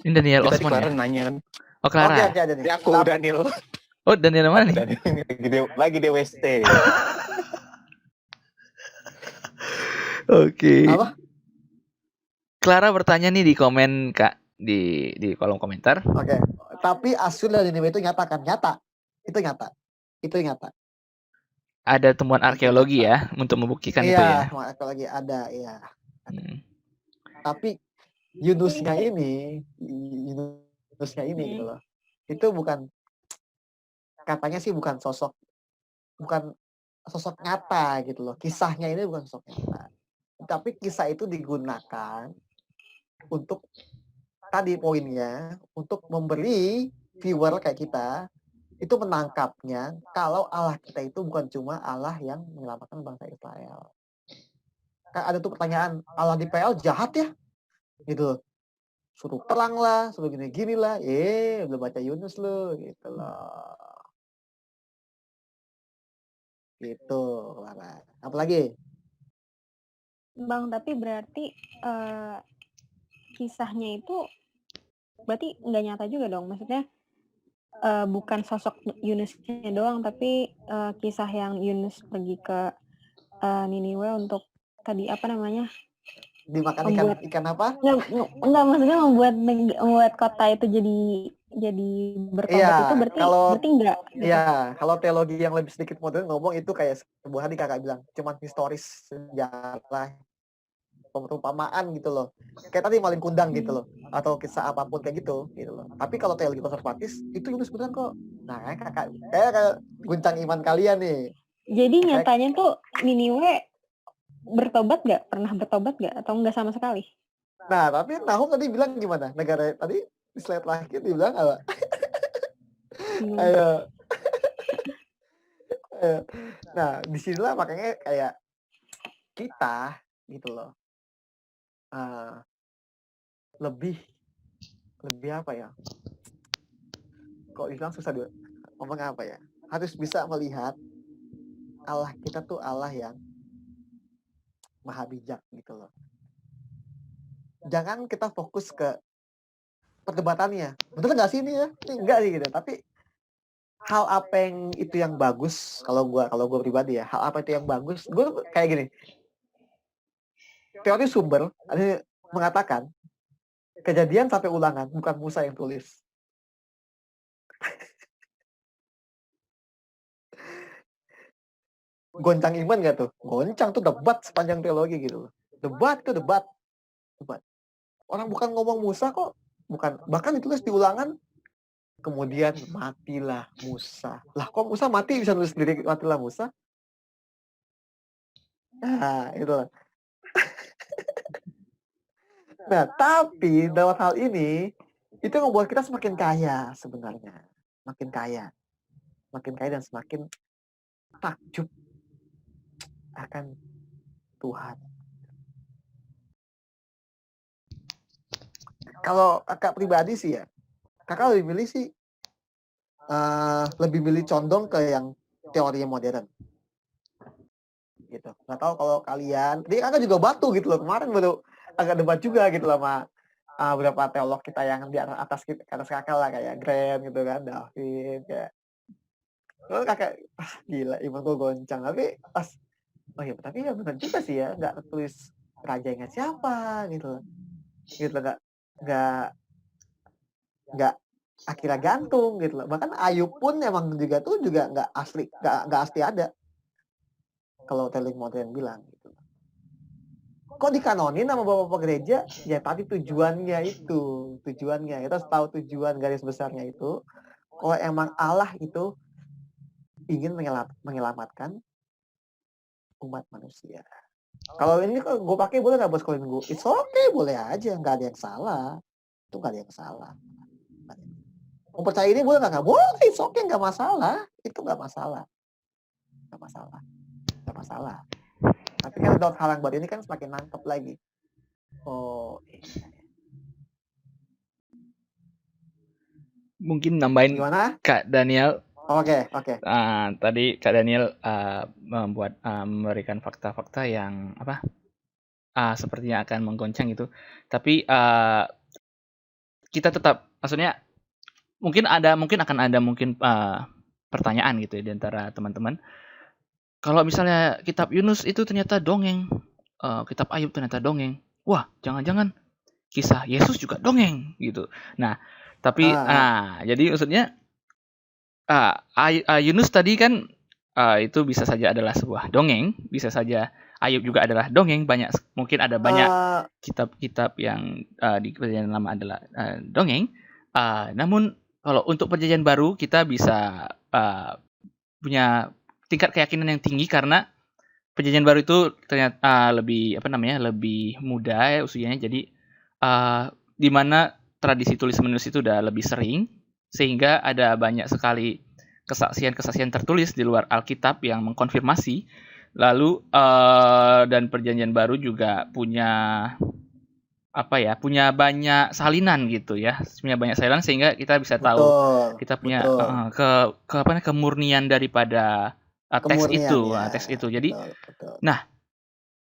Ini Daniel Osman Clara ya? nanya kan. Oh Clara. Oke, Ini aku Daniel. Oh Daniel mana nih? Lagi di WST. Oke. Apa? Clara bertanya nih di komen Kak, di kolom komentar. Oke. Tapi Asyur dan Niniwe itu nyata kan? Nyata. Itu nyata. Ada temuan arkeologi ya untuk membuktikan itu ya. Iya, arkeologi ada, iya. Hmm. Tapi Yunusnya ini gitu loh. Itu bukan, katanya sih bukan sosok nyata gitu loh. Kisahnya ini bukan sosok nyata. Tapi kisah itu digunakan untuk tadi poinnya, untuk memberi viewer kayak kita itu menangkapnya kalau Allah kita itu bukan cuma Allah yang menyelamatkan bangsa Israel. Kayak ada tuh pertanyaan, Allah di PL jahat ya? Gitu loh. Suruh perang lah, suruh gini-gini lah. Belum baca Yunus lu, gitu loh. Gitu, Lara. Apalagi? Bang, tapi berarti kisahnya itu berarti nggak nyata juga dong. Maksudnya bukan sosok Yunusnya doang, tapi kisah yang Yunus pergi ke Niniwe untuk tadi apa namanya? Dimakan ikan apa? Enggak, maksudnya membuat kota itu jadi bertobat itu berarti enggak. Iya, kalau teologi yang lebih sedikit modern ngomong itu kayak sebuah hari kakak bilang, cuman historis sejarah perumpamaan gitu loh. Kayak tadi Malin Kundang gitu loh, atau kisah apapun kayak gitu loh. Tapi kalau teologi konservatis itu Yunus beneran kok. Nah, kakak kayak guncang iman kalian nih. Jadi nyatanya tuh Niniwe bertobat nggak? Pernah bertobat nggak? Atau nggak sama sekali? Nah, tapi Nahum tadi bilang gimana? Negara tadi di slide terakhir dibilang apa? Ayo. Nah, disinilah makanya kayak kita gitu loh. Lebih apa ya? Kok dibilang susah dulu. Ngomong apa ya? Harus bisa melihat Allah kita tuh Allah yang maha bijak gitu loh. Jangan kita fokus ke perdebatannya. Betul nggak sih ini ya? Ini enggak sih gitu. Tapi hal apa yang itu yang bagus kalau gue pribadi ya, hal apa itu yang bagus? Gue kayak gini. Teori sumber ada mengatakan Kejadian sampai Ulangan, bukan Musa yang tulis. Goncang iman nggak tuh? Goncang tuh debat sepanjang teologi gitu loh. Debat. Orang bukan ngomong Musa kok. Bukan. Bahkan ditulis di Ulangan. Kemudian matilah Musa. Lah kok Musa mati bisa nulis sendiri matilah Musa? Nah, itu loh. Nah, tapi dalam hal ini itu membuat kita semakin kaya sebenarnya. Makin kaya dan semakin takjub akan Tuhan. Kalau kakak pribadi sih ya, kakak lebih milih sih condong ke yang teori modern. Gitu. Nggak tahu kalau kalian, jadi kakak juga batu gitu loh, kemarin baru agak debat juga gitu loh sama beberapa teolog kita yang di atas kakak lah, kayak Grant gitu kan, David kayak. Lalu kakak gila, iman gue goncang, tapi pas tapi ya benar juga sih ya, nggak tulis raja ingat siapa gitu nggak akhirnya gantung gitu loh. Bahkan Ayub pun emang juga nggak asli ada kalau teologi modern bilang gitu. Kok dikanonin sama bapak-bapak gereja? Ya tadi tujuannya kita harus tahu tujuan garis besarnya itu. Kalau emang Allah itu ingin menyelamatkan umat manusia. Kalau ini kok gue pakai boleh nggak bos kolin gue? It's okay, boleh aja, nggak ada yang salah. Itu nggak ada yang salah. Mau percaya ini boleh nggak? Boleh, it's okay, nggak masalah. Itu nggak masalah. Tapi kan dalam hal yang baru ini kan semakin nangkep lagi. Oh, iya. Mungkin nambahin gimana? Kak Daniel. Oke. Tadi Kak Daniel memberikan fakta-fakta yang sepertinya akan menggoncang gitu. Tapi kita tetap, maksudnya mungkin akan ada pertanyaan gitu ya di antara teman-teman. Kalau misalnya kitab Yunus itu ternyata dongeng, kitab Ayub ternyata dongeng. Wah, jangan-jangan kisah Yesus juga dongeng gitu. Nah, Tapi jadi maksudnya Yunus tadi kan itu bisa saja adalah sebuah dongeng, bisa saja Ayub juga adalah dongeng. Mungkin ada banyak kitab-kitab yang di Perjanjian Lama adalah dongeng. Namun kalau untuk Perjanjian Baru kita bisa punya tingkat keyakinan yang tinggi karena Perjanjian Baru itu ternyata lebih muda ya usianya. Jadi di mana tradisi tulis-menulis itu udah lebih sering, sehingga ada banyak sekali kesaksian-kesaksian tertulis di luar Alkitab yang mengkonfirmasi. Lalu dan Perjanjian Baru juga punya banyak salinan gitu ya, punya banyak salinan sehingga kita bisa tahu kita punya kemurnian daripada teks itu. Jadi nah,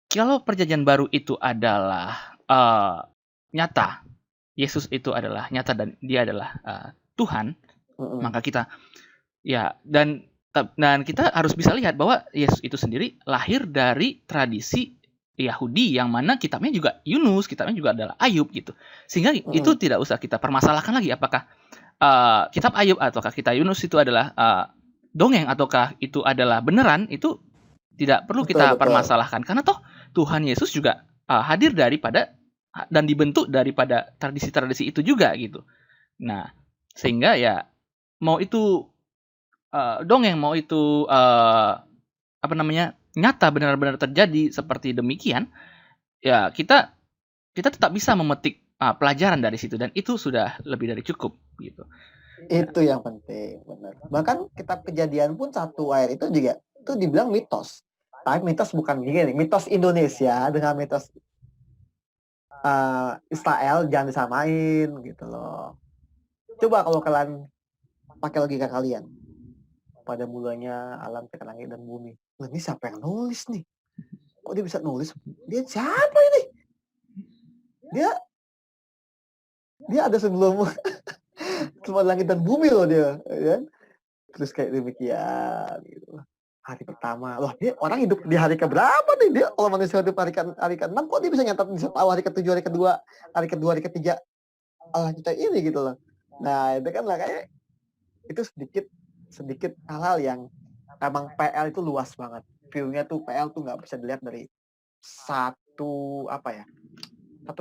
kalau Perjanjian Baru itu adalah nyata, Yesus itu adalah nyata dan dia adalah Tuhan, maka kita dan kita harus bisa lihat bahwa Yesus itu sendiri lahir dari tradisi Yahudi yang mana kitabnya juga Yunus, kitabnya juga adalah Ayub gitu. Sehingga itu tidak usah kita permasalahkan lagi apakah kitab Ayub ataukah kitab Yunus itu adalah dongeng ataukah itu adalah beneran, itu tidak perlu kita permasalahkan karena toh Tuhan Yesus juga hadir daripada dan dibentuk daripada tradisi-tradisi itu juga gitu. Nah, sehingga ya mau itu dongeng, mau itu nyata benar-benar terjadi seperti demikian, ya kita tetap bisa memetik pelajaran dari situ dan itu sudah lebih dari cukup gitu. Itu yang penting, benar. Bahkan kitab Kejadian pun 1 ayat itu juga itu dibilang mitos. Tapi mitos bukan gini, mitos Indonesia dengan mitos Israel jangan disamain gitu loh. Coba kalau kalian pakai logika kalian. Pada mulanya alam cipta langit dan bumi. Ini siapa yang nulis nih? Kok dia bisa nulis? Dia siapa ini? Dia ada sebelum langit dan bumi loh dia, ya. Terus kayak demikian gitu. Hari pertama, loh dia orang hidup di hari keberapa nih? Dia kalau manusia hidup hari ke-6 kok dia bisa nyatat bisa tahu hari ke-7, hari kedua, hari ke-3 Allah kita ini gitu loh. Nah, itu kan makanya itu sedikit hal-hal yang emang PL itu luas banget. View-nya tuh PL tuh nggak bisa dilihat dari satu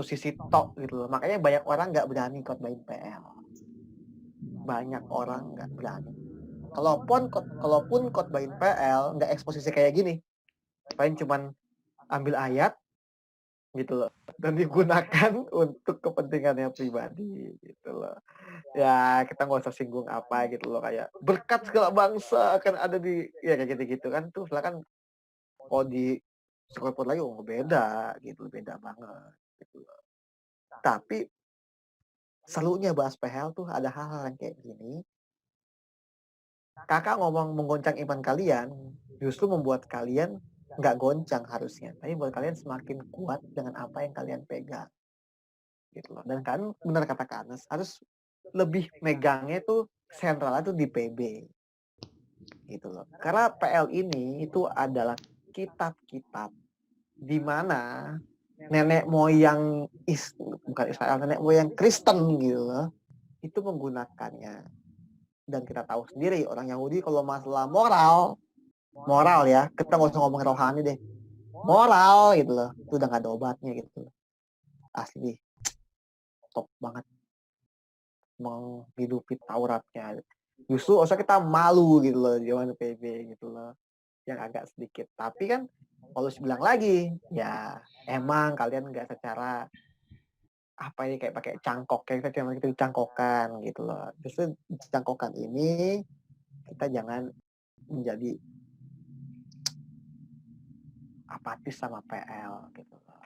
sisi tok gitu loh. Makanya banyak orang nggak berani khotbahin PL. Banyak orang nggak berani. Kalaupun khotbahin PL nggak eksposisi kayak gini, paling cuman ambil ayat gitu loh dan digunakan untuk kepentingannya pribadi gitu loh. Ya kita nggak usah singgung apa gitu loh, kayak berkat segala bangsa akan ada di kayak gitu kan tuh silakan. Kalau di sekolah lagi beda gitu, beda banget gitu loh. Tapi serunya bahas PL tuh ada hal-hal yang kayak gini. Kakak ngomong menggoncang iman kalian justru membuat kalian nggak goncang harusnya, tapi buat kalian semakin kuat dengan apa yang kalian pegang gitu loh. Dan kan benar kata Kak Anes, harus lebih megangnya tuh sentralnya tuh di PB gitu loh. Karena PL ini itu adalah kitab-kitab di mana nenek moyang bukan Israel, nenek moyang Kristen gitu loh, itu menggunakannya. Dan kita tahu sendiri orang Yahudi kalau masalah moral ya, kita nggak usah ngomongin rohani deh, moral gitu loh, itu udah nggak ada obatnya gitu loh. Asli top banget menghidupi Tauratnya. Justru usah kita malu gitu loh zaman PB gitu loh, yang agak sedikit. Tapi kan Paulus bilang lagi, ya emang kalian nggak secara kayak pakai cangkok, kayak kita dicangkokan gitu loh. Justru cangkokan ini kita jangan menjadi apatis sama PL gitu loh.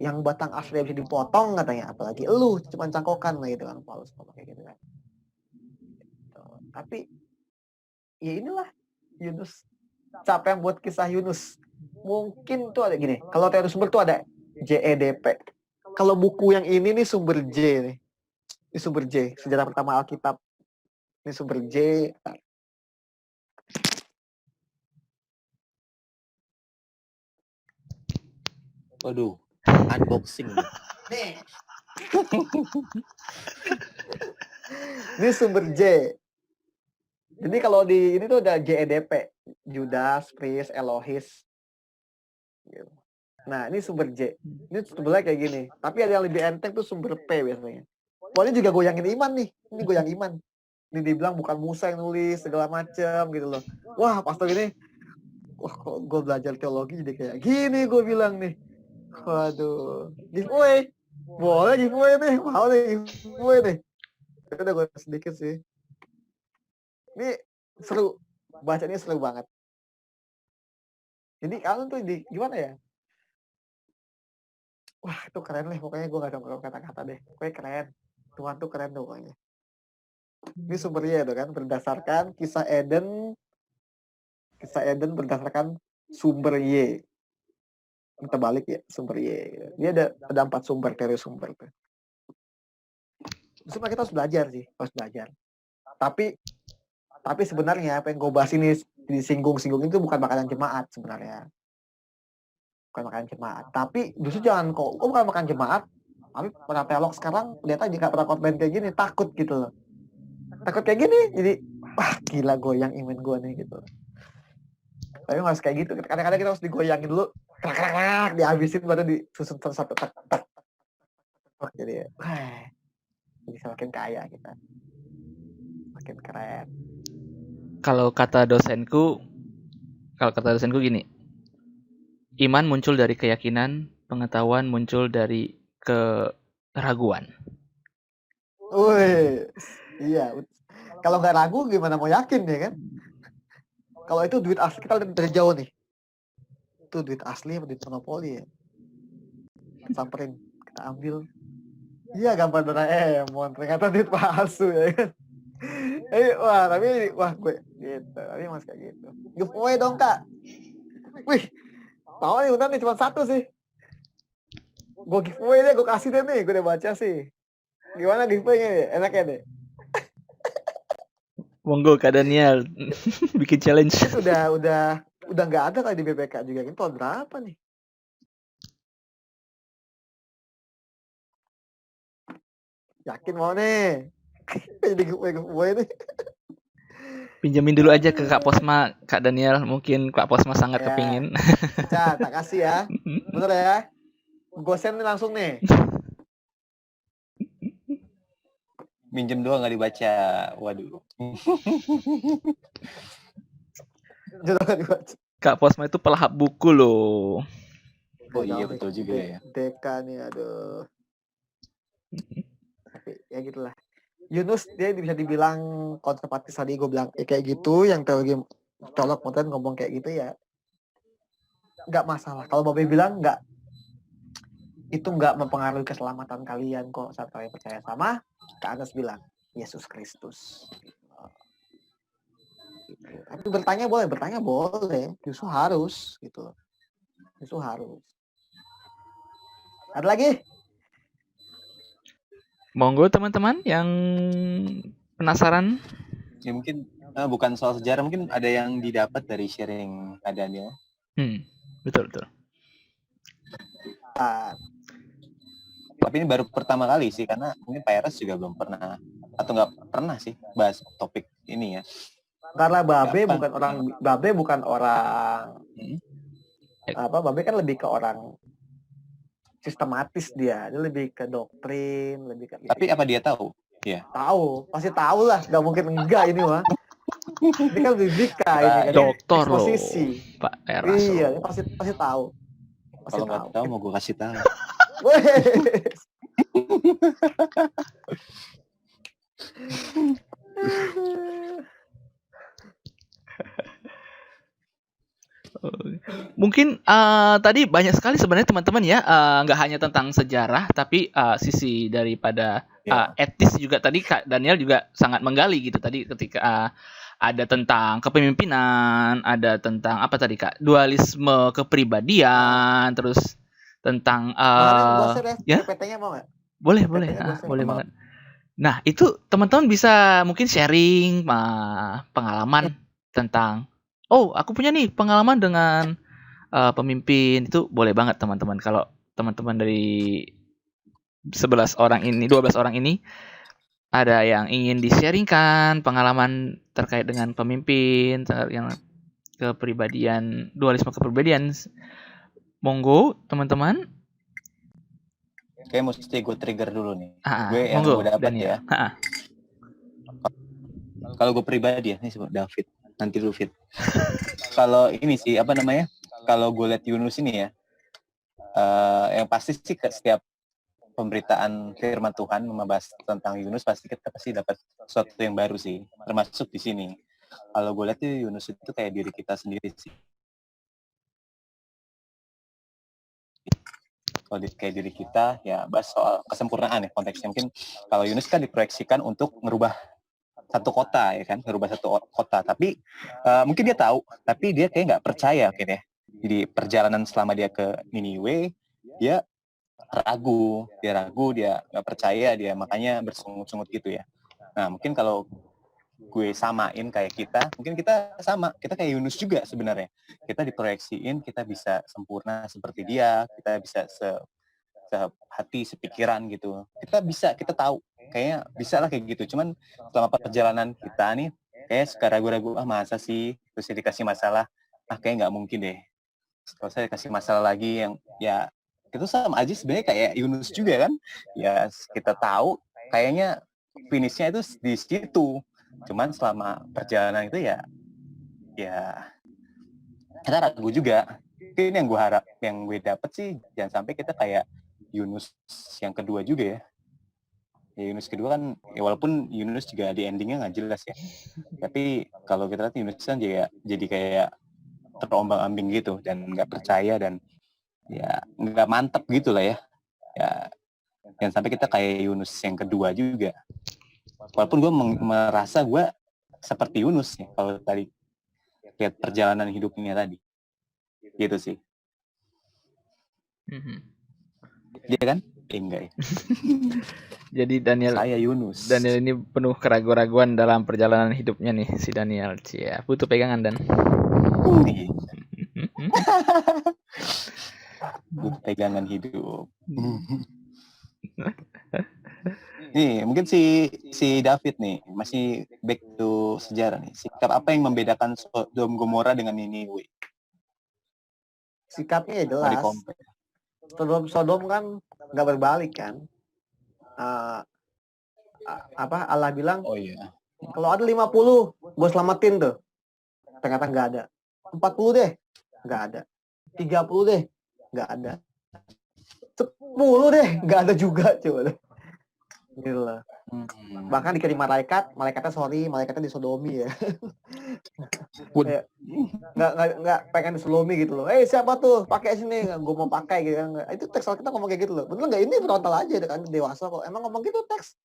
Yang batang asli bisa dipotong katanya, apalagi lu cuma cangkokan lah gitu kan, Paulus ngomong kayak gitu kan. Gitu. Tapi ya inilah Yunus. Siapa yang buat kisah Yunus? Mungkin tuh ada gini, kalau teori sumber tuh ada JEDP. Kalau buku yang ini nih sumber J nih. Ini sumber J, sejarah pertama Alkitab. Ini sumber J. Waduh, unboxing. Nih, Ini sumber J. Jadi kalau di ini tuh ada JEDP, Judas, Priest, Elohis. Gitu. Nah, ini sumber J. Ini sebenarnya kayak gini. Tapi ada yang lebih enteng tuh sumber P biasanya. Wah, ini juga goyangin iman nih. Ini goyang iman. Ini dibilang bukan Musa yang nulis segala macam gitu loh. Wah, pas tuh gini, wah kok gue belajar teologi jadi kayak gini gue bilang nih. Waduh, giveaway. Boleh giveaway nih, mau nih giveaway nih. Udah gue sedikit sih. Ini seru, bacanya seru banget. Jadi kalian tuh gimana ya? Wah itu keren lah, pokoknya gue gak ada kata-kata deh. Pokoknya keren. Tuhan tuh keren tuh pokoknya. Ini sumbernya itu kan berdasarkan kisah Eden berdasarkan sumber Y. Kita balik ya sumber Y. Dia ada 4 sumber, teori sumber tuh. Sebenarnya kita harus belajar sih, harus belajar. Tapi sebenarnya apa yang gue bahas ini disinggung-singgung itu bukan makanan jemaat sebenarnya. Bukan makanan jemaat. Tapi justru jangan kok bukan makanan jemaat. Tapi para teolog sekarang ternyata jika pernah konten kayak gini takut gitu loh. Takut kayak gini jadi wah gila goyang iman gue nih gitu. Tapi nggak harus kayak gitu. Kadang-kadang kita harus digoyangin dulu, krak dihabisin baru disusun satu tak. Jadi wah, jadi semakin kaya kita, makin keren. Kalau kata dosenku gini, iman muncul dari keyakinan, pengetahuan muncul dari keraguan. Wih, iya. Kalau nggak ragu gimana mau yakin ya kan? Kalau itu duit asli kita lihat dari jauh nih. Itu duit asli apa duit monopoli ya? Samperin, kita ambil. Iya gambar Doraemon, ternyata duit palsu ya kan? Wah gue gitu, tapi mas kayak gitu. Giveaway dong kak. Wih, mau nih udah nih cuma satu sih. Gue giveaway deh, gue kasih deh nih, gue udah baca sih. Gimana giveaway-nya? Enaknya deh. Monggo Kak Daniel bikin challenge. Udah nggak ada kali di BPK juga. Ini tahun berapa nih? Yakin mau nih? Jadi giveaway nih. Pinjamin dulu aja ke Kak Posma, Kak Daniel. Mungkin Kak Posma sangat kepingin. Tak kasih ya. Bener ya? Gue send nih langsung nih. Minjem doang nggak dibaca. Waduh. Kak Posma itu pelahap buku loh. Oh iya betul juga ya. Deka nih aduh. Tapi ya gitulah. Yunus dia bisa dibilang konservatif tadi gue bilang kayak gitu, yang teologi colok konten ngomong kayak gitu ya nggak masalah. Kalau Babe bilang nggak, itu nggak mempengaruhi keselamatan kalian kok saat kalian percaya sama Kak Anas bilang Yesus Kristus. Gitu. Tapi bertanya boleh, justru harus gitu. Justru harus. Ada lagi? Monggo teman-teman yang penasaran. Ya mungkin bukan soal sejarah, mungkin ada yang didapat dari sharing Kak Daniel. Betul. Tapi ini baru pertama kali sih, karena mungkin Pak Eres juga belum pernah atau nggak pernah sih bahas topik ini ya. Karena Babe bukan orang Babe kan lebih ke orang sistematis, dia lebih ke doktrin, lebih ke. Tapi apa dia tahu? Ya. Tahu, pasti tahu lah, nggak mungkin enggak ini mah. Ini kan Bibika ini kan. Dokter loh, Pak Eras. Iya, ini pasti tahu. Kalau nggak tahu mau gue kasih tahu. Mungkin tadi banyak sekali sebenarnya teman-teman ya, nggak hanya tentang sejarah, tapi sisi daripada etis juga tadi Kak Daniel juga sangat menggali gitu tadi ketika ada tentang kepemimpinan, ada tentang apa tadi Kak, dualisme kepribadian, terus tentang ya PPT-nya mau nggak? Boleh banget. Nah itu teman-teman bisa mungkin sharing pengalaman tentang aku punya nih pengalaman dengan pemimpin, itu boleh banget teman-teman. Kalau teman-teman dari 12 orang ini ada yang ingin di-sharingkan pengalaman terkait dengan pemimpin, yang kepribadian, dualisme kepribadian. Monggo, teman-teman. Kayak mesti gue trigger dulu nih. Gue yang Monggo, gue dapat ya. Daniel. Kalau gue pribadi ya, ini sebut David. Nanti dulu Fit. Kalau ini sih, apa namanya? Kalau gue lihat Yunus ini ya, yang pasti sih setiap pemberitaan firman Tuhan membahas tentang Yunus kita pasti dapat sesuatu yang baru sih, termasuk di sini. Kalau gue lihat tuh Yunus itu kayak diri kita sendiri sih. Kalau kayak diri kita ya bahas soal kesempurnaan ya konteksnya. Mungkin kalau Yunus kan diproyeksikan untuk merubah satu kota ya kan, merubah satu kota. Tapi mungkin dia tahu, tapi dia kayak nggak percaya mungkin ya. Jadi perjalanan selama dia ke Niniwe, dia ragu, dia nggak percaya, dia makanya bersungut-sungut gitu ya. Nah mungkin kalau gue samain kayak kita, mungkin kita sama, kita kayak Yunus juga sebenarnya. Kita diproyeksiin, kita bisa sempurna seperti dia, kita bisa sehati, sepikiran gitu. Kita tahu, kayaknya bisa lah kayak gitu. Cuman selama perjalanan kita nih, kayak suka ragu-ragu, masa sih, terus dikasih masalah, kayak nggak mungkin deh. Kalau saya dikasih masalah lagi yang, ya itu sama aja sebenarnya kayak Yunus juga kan. Ya kita tahu, kayaknya finishnya itu di situ. Cuman selama perjalanan itu ya kita ragu juga. Ini yang gue harap, yang gue dapet sih jangan sampai kita kayak Yunus yang kedua juga ya. Yunus kedua kan ya walaupun Yunus juga di endingnya nggak jelas ya. Tapi kalau kita lihat Yunus kan jadi kayak terombang-ambing gitu dan nggak percaya dan ya nggak mantep gitu lah ya. Ya jangan sampai kita kayak Yunus yang kedua juga. Walaupun gue merasa gue seperti Yunus ya kalau tadi lihat perjalanan hidupnya tadi, gitu sih. Dia kan? Enggak ya. Jadi Saya Yunus. Daniel ini penuh keraguan-raguan dalam perjalanan hidupnya nih si Daniel. Cia, butuh pegangan Dan. Butuh pegangan hidup. Nih, mungkin si David nih masih back to sejarah nih. Sikap apa yang membedakan Sodom Gomora dengan Niniwe? Sikapnya ya jelas. Sodom kan nggak berbalik kan. Allah bilang, oh iya, kalau ada 50, gue selamatin tuh. Ternyata nggak ada. 40 deh, nggak ada. 30 deh, nggak ada. 10 deh, nggak ada juga, coba. Gila. Bahkan dikirim malaikatnya malaikatnya disodomi ya. Nggak pengen disodomi gitu loh. Siapa tuh pakai sini, gue mau pakai gitu kan. Itu teks kita ngomong kayak gitu loh. Bener nggak? Ini frontal aja kan, dewasa kok. Emang ngomong gitu teks.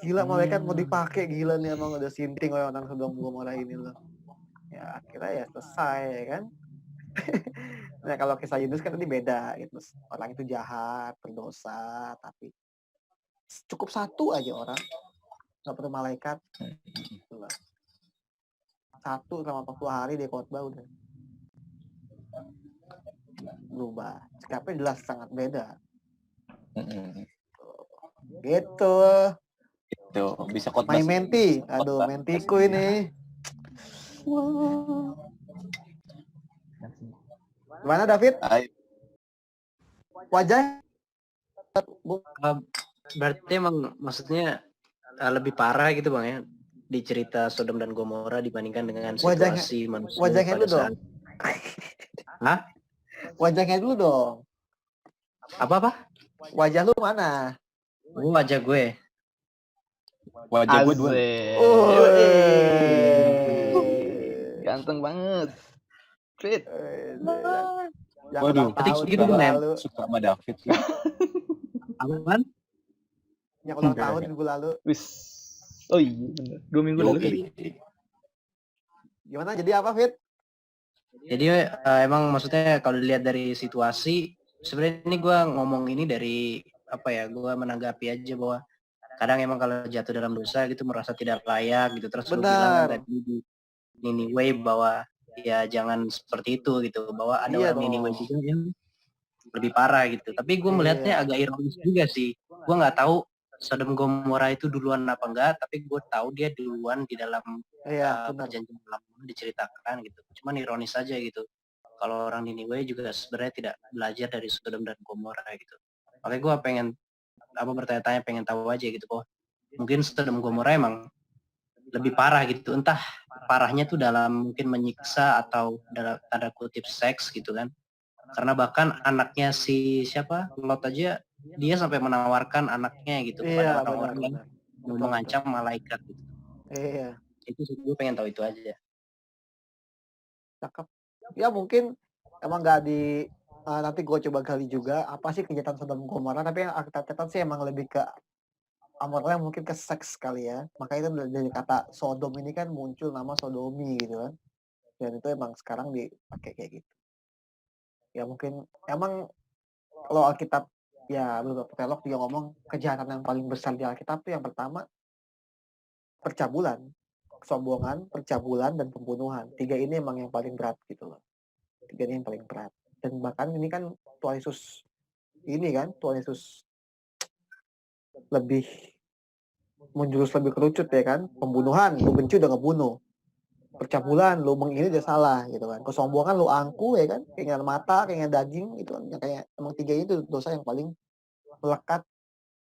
Gila, malaikat mau dipakai, gila nih, emang udah sinting orang Sodom Gomora ini loh. Ya akhirnya ya selesai ya kan. Nah kalau kisah Yunus kan tadi beda gitu. Orang itu jahat, berdosa, tapi cukup satu aja orang, nggak perlu malaikat. Satu selama 40 hari dia khotbah udah berubah. Sikapnya jelas sangat beda. Gitu. Itu bisa khotbah. My menti, aduh mentiku ini. Gimana David? Wajah? Berarti emang maksudnya lebih parah gitu bang ya di cerita Sodom dan Gomora dibandingkan dengan situasi manusia. Wajahnya dulu dong. Hah? Wajahnya dulu dong. Apa? Wajah lu mana? Wajah gue. Wajah gue dua. Ganteng banget. Fit. Waduh, gitu kan suka sama David. Apaan? Yang ulang tahun minggu lalu. Wis. Oh iya bener. 2 minggu lalu tadi. Gimana? Jadi apa, Fit? Jadi emang maksudnya kalau dilihat dari situasi, sebenarnya ini gue ngomong ini dari apa ya? Gue menanggapi aja bahwa kadang emang kalau jatuh dalam dosa gitu merasa tidak layak gitu. Terus gue bilang tadi di Niniwe bahwa ya jangan seperti itu gitu, bahwa ada orang Niniwe juga yang lebih parah gitu. Tapi gue melihatnya Iya. agak ironis juga sih. Gue nggak tahu Sodom Gomora itu duluan apa enggak, tapi gue tahu dia duluan di dalam Iya, benar. perjanjian lama diceritakan gitu. Cuman ironis aja gitu. Kalau orang Niniwe juga sebenarnya tidak belajar dari Sodom dan Gomora gitu. Makanya gue pengen bertanya-tanya, pengen tahu aja gitu. Oh, mungkin Sodom Gomora emang lebih parah gitu. Entah parahnya tuh dalam mungkin menyiksa atau dalam tanda kutip seks gitu kan. Karena bahkan anaknya si siapa Lot aja dia sampai menawarkan anaknya gitu kepada Iya, benar, orang-orang yang benar. mau Betul, betul. mengancam malaikat gitu. Iya, Itu sih gue pengen tahu itu aja. cakep. Ya mungkin emang nggak di nanti gue coba gali juga apa sih kejahatan Sodom Gomora, tapi yang aku catat sih emang lebih ke amoralnya, mungkin ke seks kali ya. Makanya itu dari kata Sodom ini kan muncul nama sodomi gitu kan. Dan itu emang sekarang dipakai kayak gitu. Ya mungkin emang kalau Alkitab ya beberapa teolog juga ngomong kejahatan yang paling besar di Alkitab itu yang pertama percabulan, kesombongan, percabulan, dan pembunuhan. 3 ini emang yang paling berat gitu loh. 3 ini yang paling berat. Dan bahkan ini kan Tuhan Yesus Tuhan Yesus lebih menjurus lebih kerucut ya kan. Pembunuhan, lu benci udah ngebunuh. Percabulan, lu mengini udah salah gitu kan. Kesombongan, lu angku ya kan. Keinginan mata, keinginan daging gitu kan. Yang kayak emang 3 itu dosa yang paling melekat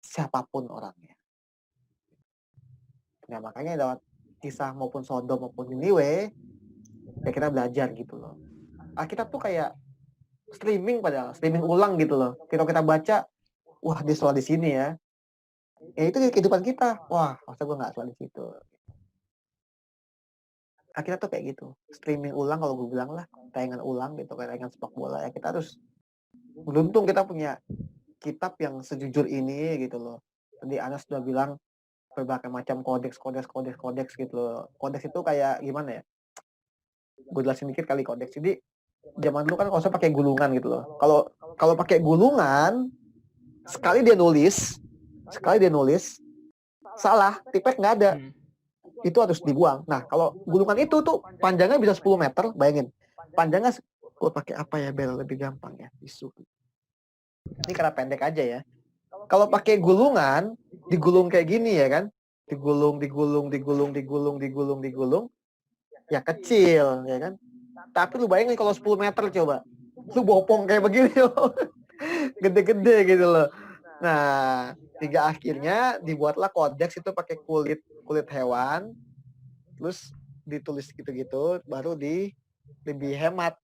siapapun orangnya. Nah makanya lewat kisah maupun Sodom maupun Niniwe, ya kita belajar gitu loh. Alkitab tuh kayak streaming ulang gitu loh. Kalau kita baca, wah dia salah di sini ya. Ya itu kehidupan kita. Wah, masa gue nggak salah di situ. Alkitab tuh kayak gitu. Streaming ulang kalau gue bilang lah, tayangan ulang gitu, kayak tayangan sepak bola ya. Kita harus beruntung kita punya kitab yang sejujur ini gitu loh. Tadi Anas sudah bilang berbagai macam kodeks gitu loh. Kodeks itu kayak gimana ya? Gue jelasin dikit kali kodeks. Jadi zaman dulu kan kalau saya pakai gulungan gitu loh. Kalau pakai gulungan sekali dia nulis salah, tipek nggak ada. Itu harus dibuang. Nah, kalau gulungan itu tuh panjangnya bisa 10 meter, bayangin. Panjangnya gue pakai apa ya biar lebih gampang ya, tisu. Ini karena pendek aja ya. Kalau pakai gulungan, digulung kayak gini ya kan? Digulung, ya kecil ya kan? Tapi lu bayangin kalau 10 meter coba. Lu bopong kayak begini loh. Gede-gede gitu loh. Nah, hingga akhirnya dibuatlah kodeks itu pakai kulit hewan, terus ditulis gitu-gitu, baru lebih hemat,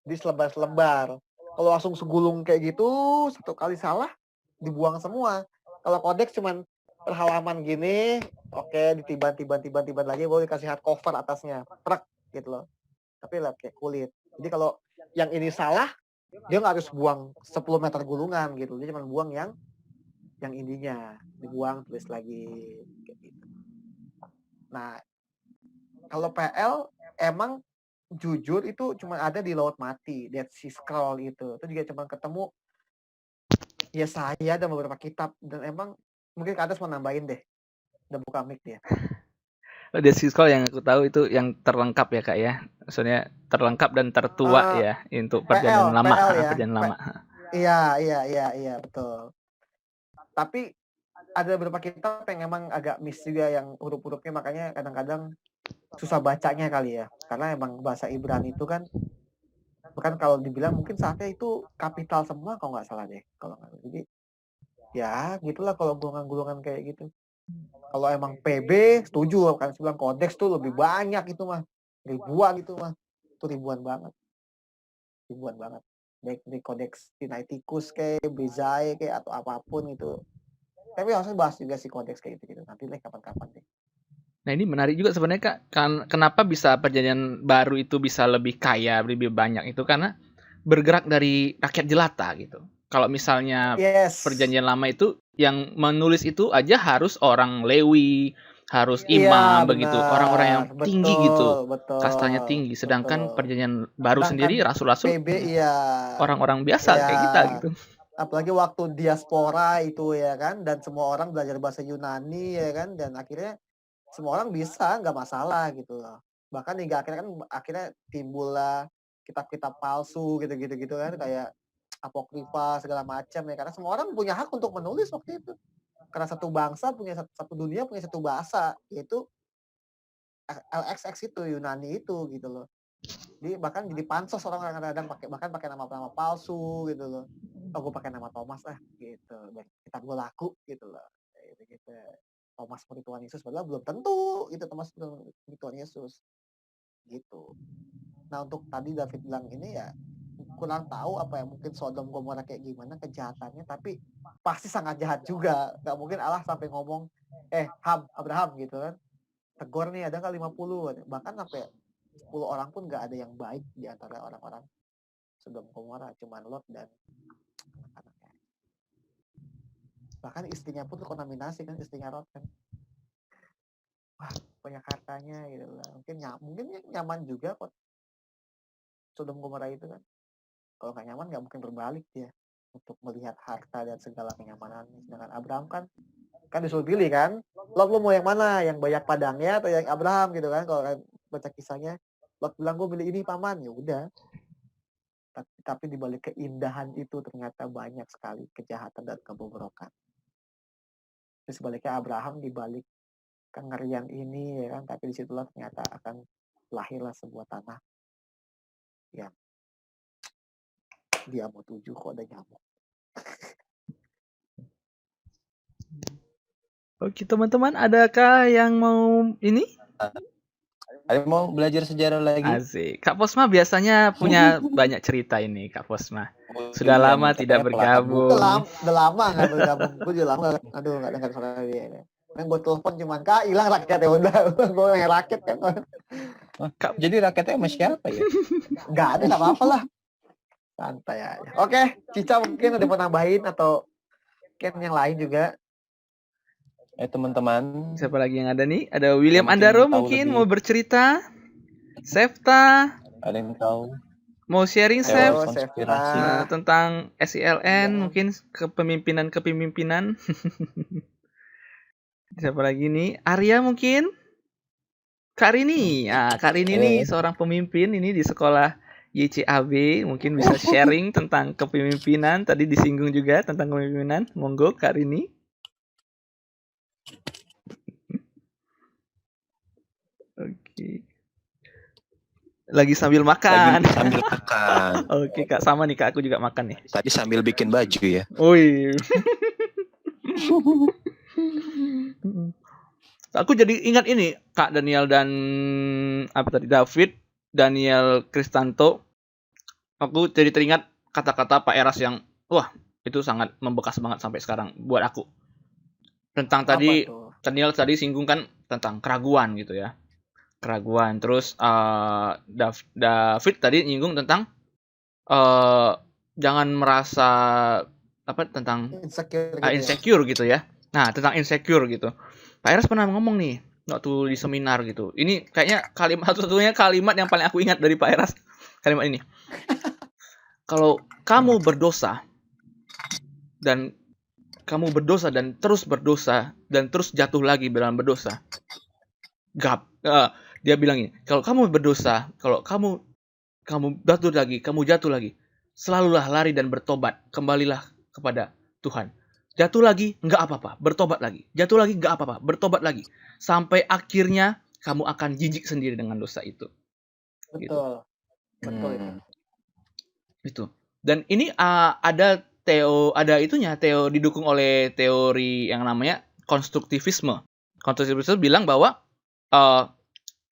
di selebar-selebar. Kalau langsung segulung kayak gitu, satu kali salah, dibuang semua. Kalau kodeks cuman per halaman gini, oke, ditiban lagi, baru dikasih hardcover atasnya, prek gitu loh. Tapi lah kayak kulit. Jadi kalau yang ini salah, dia nggak harus buang 10 meter gulungan gitu, dia cuma buang yang ininya, dibuang, tulis lagi kayak gitu. Nah, kalau PL emang jujur itu cuma ada di Laut Mati, Dead Sea Scroll itu juga cuma ketemu ya saya dan beberapa kitab, dan emang mungkin ke atas mau nambahin deh, udah buka mic dia. Dead Sea Scroll yang aku tahu itu yang terlengkap ya kak ya, maksudnya terlengkap dan tertua ya untuk perjanjian lama. ya. Perjanjian lama. Iya betul. Tapi ada beberapa kitab yang emang agak miss juga yang huruf-hurufnya, makanya kadang-kadang susah bacanya kali ya, karena emang bahasa Ibrani itu kan bukan, kalau dibilang mungkin saatnya itu kapital semua kalau nggak salah deh, kalau nggak. Jadi ya gitulah kalau golongan-golongan kayak gitu. Kalau emang PB setuju kan, bilang kodeks tuh lebih banyak itu mah, ribuan itu mah, itu ribuan banget, baik di kodeks Sinaiticus kayak Bezae kayak atau apapun itu. Tapi harusnya bahas juga si kodeks kayak gitu nanti deh kapan-kapan deh. Nah ini menarik juga sebenarnya kak, kenapa bisa perjanjian baru itu bisa lebih kaya, lebih banyak itu karena bergerak dari rakyat jelata gitu. Kalau misalnya perjanjian lama itu yang menulis itu aja harus orang Lewi, harus imam begitu, orang-orang yang tinggi gitu, kastanya tinggi. Sedangkan perjanjian baru sendiri rasul-rasul orang-orang biasa kayak kita gitu. Apalagi waktu diaspora itu ya kan, dan semua orang belajar bahasa Yunani ya kan, dan akhirnya semua orang bisa, nggak masalah gitu loh. Bahkan hingga akhirnya timbullah kitab-kitab palsu gitu kan, kayak apokrifa segala macam ya, karena semua orang punya hak untuk menulis waktu itu. Karena satu bangsa punya satu dunia punya satu bahasa, yaitu LXX itu, Yunani itu gitu loh. Jadi bahkan jadi pansos orang kadang-kadang pakai nama palsu gitu loh. Oh, gue pakai nama Thomas gitu. Dan kitab gue laku gitu loh. Gitu. Thomas murid Tuhan Yesus, padahal belum tentu itu Thomas murid Tuhan Yesus. Gitu. Nah, untuk tadi David bilang ini ya kurang tahu apa ya, mungkin Sodom Gomora kayak gimana kejahatannya, tapi pasti sangat jahat juga. Gak mungkin Allah sampai ngomong Abraham gitu kan, tegur nih ada nggak 50, bahkan sampai 10 orang pun nggak ada yang baik di antara orang-orang Sodom Gomora, cuman Lot dan anak-anaknya. Bahkan istrinya pun terkontaminasi kan, istrinya Lot kan. Wah, banyak hartanya gitu lah. Mungkin nyaman juga kok Sodom Gomora itu kan. Kalau nggak nyaman nggak mungkin berbalik dia untuk melihat harta dan segala kenyamanannya. Sedangkan Abraham kan disuruh pilih kan, Lot lu mau yang mana, yang banyak padangnya atau yang Abraham gitu kan. Kalau baca kisahnya, Lot bilang gue pilih ini paman, ya udah. Tapi di balik keindahan itu ternyata banyak sekali kejahatan dan kebobrokan. Terus sebaliknya Abraham di balik kengerian ini ya kan, tapi disitulah ternyata akan lahirlah sebuah tanah yang dia mau tuju kok ada nyamuk. Oke teman-teman, adakah yang mau ini? Ada mau belajar sejarah lagi? Asik. Kak Posma biasanya punya banyak cerita ini, Kak Posma. Sudah lama tidak bergabung. Udah lama nggak bergabung. Gue juga lama. Aduh, nggak dengar suara dia. Kan gue telepon cuman Kak hilang raket ya udah. Gue yang raket kan. Kak, jadi raketnya sama siapa ya? Nggak ada, nggak apa-apa lah. Santai aja. Oke, Cica mungkin ada mau nambahin atau mungkin yang lain juga. Teman-teman. Siapa lagi yang ada nih? Ada William Andaro mungkin mau bercerita. Sefta. Ada yang tahu? Mau sharing Sef konspirasi tentang SILN mungkin kepemimpinan. Siapa lagi nih? Arya mungkin? Kak Rini. Kak Rini nih seorang pemimpin ini di sekolah YCAB, mungkin bisa sharing tentang kepemimpinan. Tadi disinggung juga tentang kepemimpinan. Monggo Kak Rini. Oke. Lagi sambil makan. Oke Kak, sama nih Kak, aku juga makan nih. Tadi sambil bikin baju ya. Wih. Aku jadi ingat ini Kak Daniel dan David, Daniel Kristanto. Aku jadi teringat kata-kata Pak Eras yang wah, itu sangat membekas banget sampai sekarang buat aku. Tentang Daniel tadi singgung kan tentang keraguan gitu ya. Keraguan. Terus David tadi nyinggung tentang jangan merasa tentang insecure gitu ya. Nah, tentang insecure gitu. Pak Eras pernah ngomong nih waktu di seminar gitu. Ini kayaknya satu-satunya kalimat yang paling aku ingat dari Pak Eras. Kalimat ini. Kalau kamu berdosa dan terus berdosa dan terus jatuh lagi dalam berdosa. Dia bilang ini, kalau kamu berdosa, kalau kamu jatuh lagi, selalulah lari dan bertobat, kembalilah kepada Tuhan. Jatuh lagi, enggak apa-apa, bertobat lagi. Jatuh lagi, enggak apa-apa, bertobat lagi. Sampai akhirnya kamu akan jijik sendiri dengan dosa itu. Betul. Gitu. Betul itu. Dan ini ada didukung oleh teori yang namanya konstruktivisme. Konstruktivisme bilang bahwa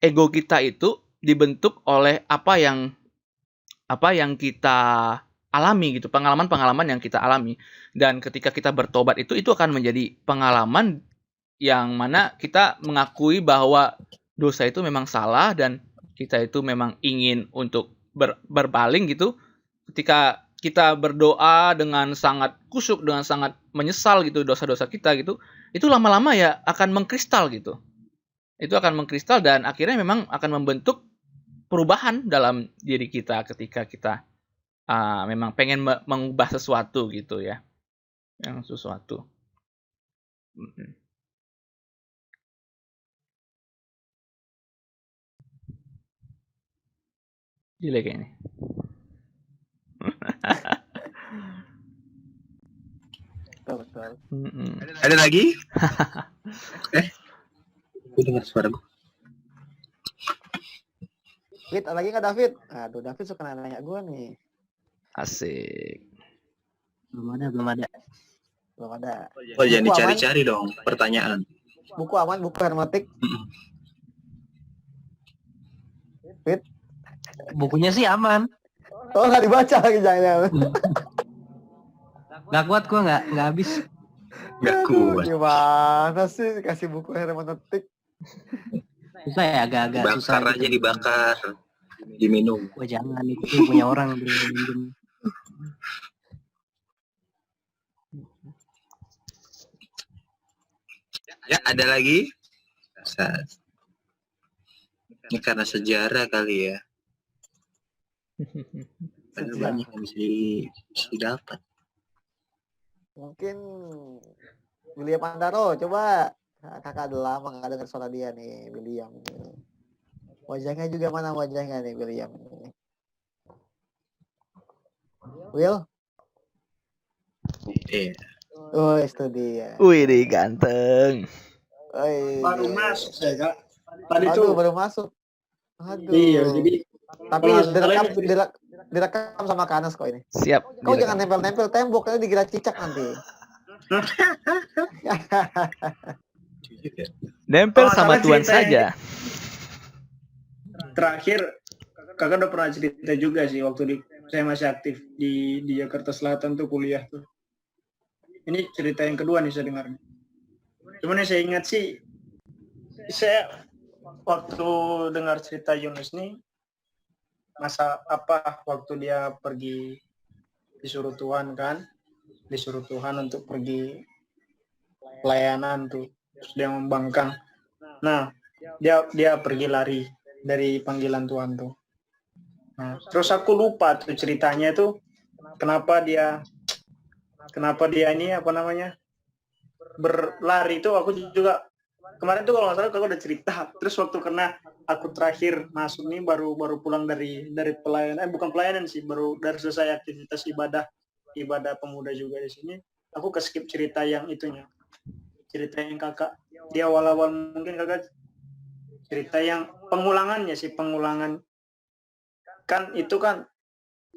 ego kita itu dibentuk oleh apa yang kita alami gitu, pengalaman-pengalaman yang kita alami. Dan ketika kita bertobat itu akan menjadi pengalaman yang mana kita mengakui bahwa dosa itu memang salah dan kita itu memang ingin untuk berpaling gitu. Ketika kita berdoa dengan sangat kusyuk, dengan sangat menyesal gitu dosa-dosa kita gitu, itu lama-lama ya akan mengkristal gitu. Itu akan mengkristal dan akhirnya memang akan membentuk perubahan dalam diri kita ketika kita memang pengen mengubah sesuatu gitu ya. Yang sesuatu. Delay kayaknya. betul. Ada lagi? Gue dengar suara gue. Fit, ada lagi nggak David? Aduh, David suka nanya gue nih. Asik. Belum ada. Belum ada. Oh, jangan Buku aman? dicari-cari dong pertanyaan. Buku aman, buku hermetik. Fit, Bukunya sih aman. oh nggak dibaca lagi jangan. Gak kuat gua nggak habis. Nggak Aduh, kuat. gimana sih kasih buku hermeneutik? Susah ya, agak-agak susah. Dibakar aja, dibakar. Diminum. Wah jangan, itu punya orang minjem. Ya, ada lagi? Ini karena sejarah kali ya. Banyak yang bisa didapat. Mungkin William Andaro, coba. Kakak udah lama nggak dengar suara dia nih, William. Wajahnya juga mana wajahnya nih, William? Will? Iya. Oh, itu dia. Wih, deh, ganteng. Baru masuk saya Kak. Tadi Aduh, tuh baru masuk. Aduh. iya jadi Tapi direkam sama Kanas kok ini. Siap. Kau jangan nempel-nempel tembok, nanti dikira cicak nanti. Nempel Oh, sama salah Tuhan cerita saja. terakhir kakak udah pernah cerita juga sih waktu saya masih aktif di Jakarta Selatan tuh kuliah tuh. Ini cerita yang kedua nih saya dengar. Cuman yang saya ingat sih, saya waktu dengar cerita Yunus nih, masa apa waktu dia pergi disuruh Tuhan untuk pergi pelayanan tuh, terus dia membangkang. Nah, dia pergi lari dari panggilan Tuhan tuh. Nah, terus aku lupa tuh ceritanya tuh kenapa dia ini apa namanya berlari tuh. Aku juga kemarin tuh kalau nggak salah aku udah cerita. Terus waktu karena aku terakhir masuk nih baru pulang dari pelayanan, bukan pelayanan sih, baru dari selesai aktivitas ibadah pemuda juga di sini. Aku keskip cerita yang itunya, cerita yang kakak di awal-awal mungkin kakak cerita yang pengulangan kan itu kan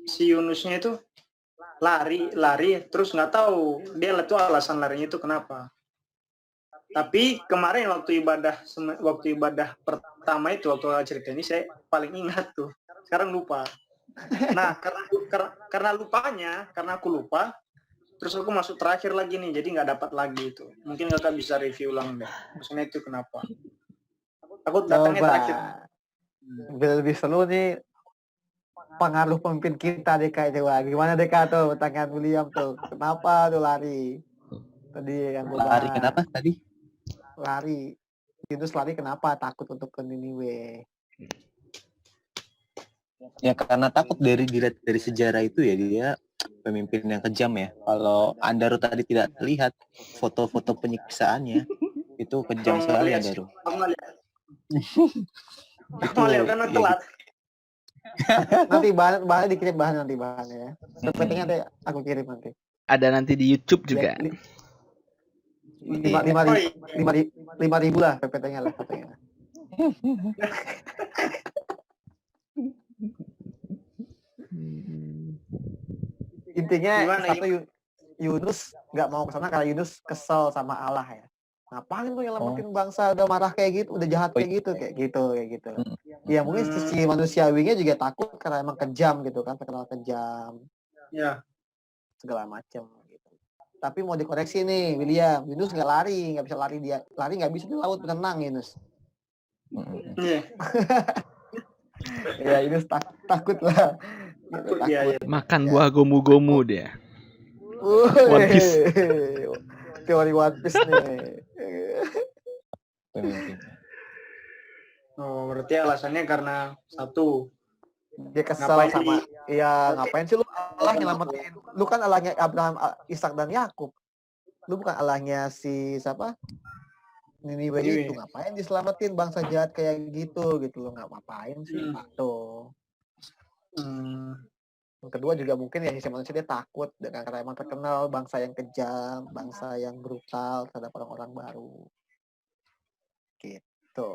si Yunusnya itu lari terus nggak tahu dia tuh alasan larinya itu kenapa. Tapi kemarin waktu ibadah pertama itu, waktu cerita ini saya paling ingat tuh. Sekarang lupa. Nah, karena aku lupa, terus aku masuk terakhir lagi nih, jadi nggak dapat lagi itu. Mungkin kakak bisa review ulang deh. Maksudnya itu kenapa? Aku datangnya terakhir. Biar lebih seru nih pengaruh pemimpin kita DK coba. Gimana DK tuh pertanyaan William tuh? Kenapa tuh lari? Tadi yang Lari kenapa tadi? Lari. Yunus lari kenapa? Takut untuk ke Niniwe. Ya karena takut dari sejarah itu ya, dia pemimpin yang kejam ya. Kalau Andaro tadi tidak lihat foto-foto penyiksaannya, itu kejam sekali Andaro. Aku lihat karena telat. Nanti bahan dikirim nanti bahannya ya. PPT-nya nanti aku kirim nanti. Ada nanti di YouTube juga. 5.000 lah PPT-nya lah katanya. Intinya satu Yunus nggak mau ke sana karena Yunus kesel sama Allah ya. Ngapain tuh nyelamatin bangsa, udah marah kayak gitu, udah jahat kayak gitu. Ya mungkin sisi manusiawinya juga takut karena emang kejam gitu kan, terkenal kejam. Ya. Segala macam gitu. Tapi mau dikoreksi nih William, Yunus nggak lari, nggak bisa lari, dia lari nggak bisa di laut, berenang Yunus. Iya. Ya Yunus takut lah. Takut dia. Makan buah gomu-gomu dia. One Piece. Teori One Piece nih. Oh, berarti alasannya karena satu dia kesel sama ngapain sih lu Allah nyelamatin, lu kan Allahnya Abraham, Ishak dan Yakub, lu bukan Allahnya si siapa Niniwe itu, ngapain diselamatin bangsa jahat kayak gitu lu, nggak ngapain sih Pak tuh. Yang kedua juga mungkin ya sisi manusia dia takut dengan karena emang terkenal bangsa yang kejam, bangsa yang brutal terhadap orang-orang baru. Gitu.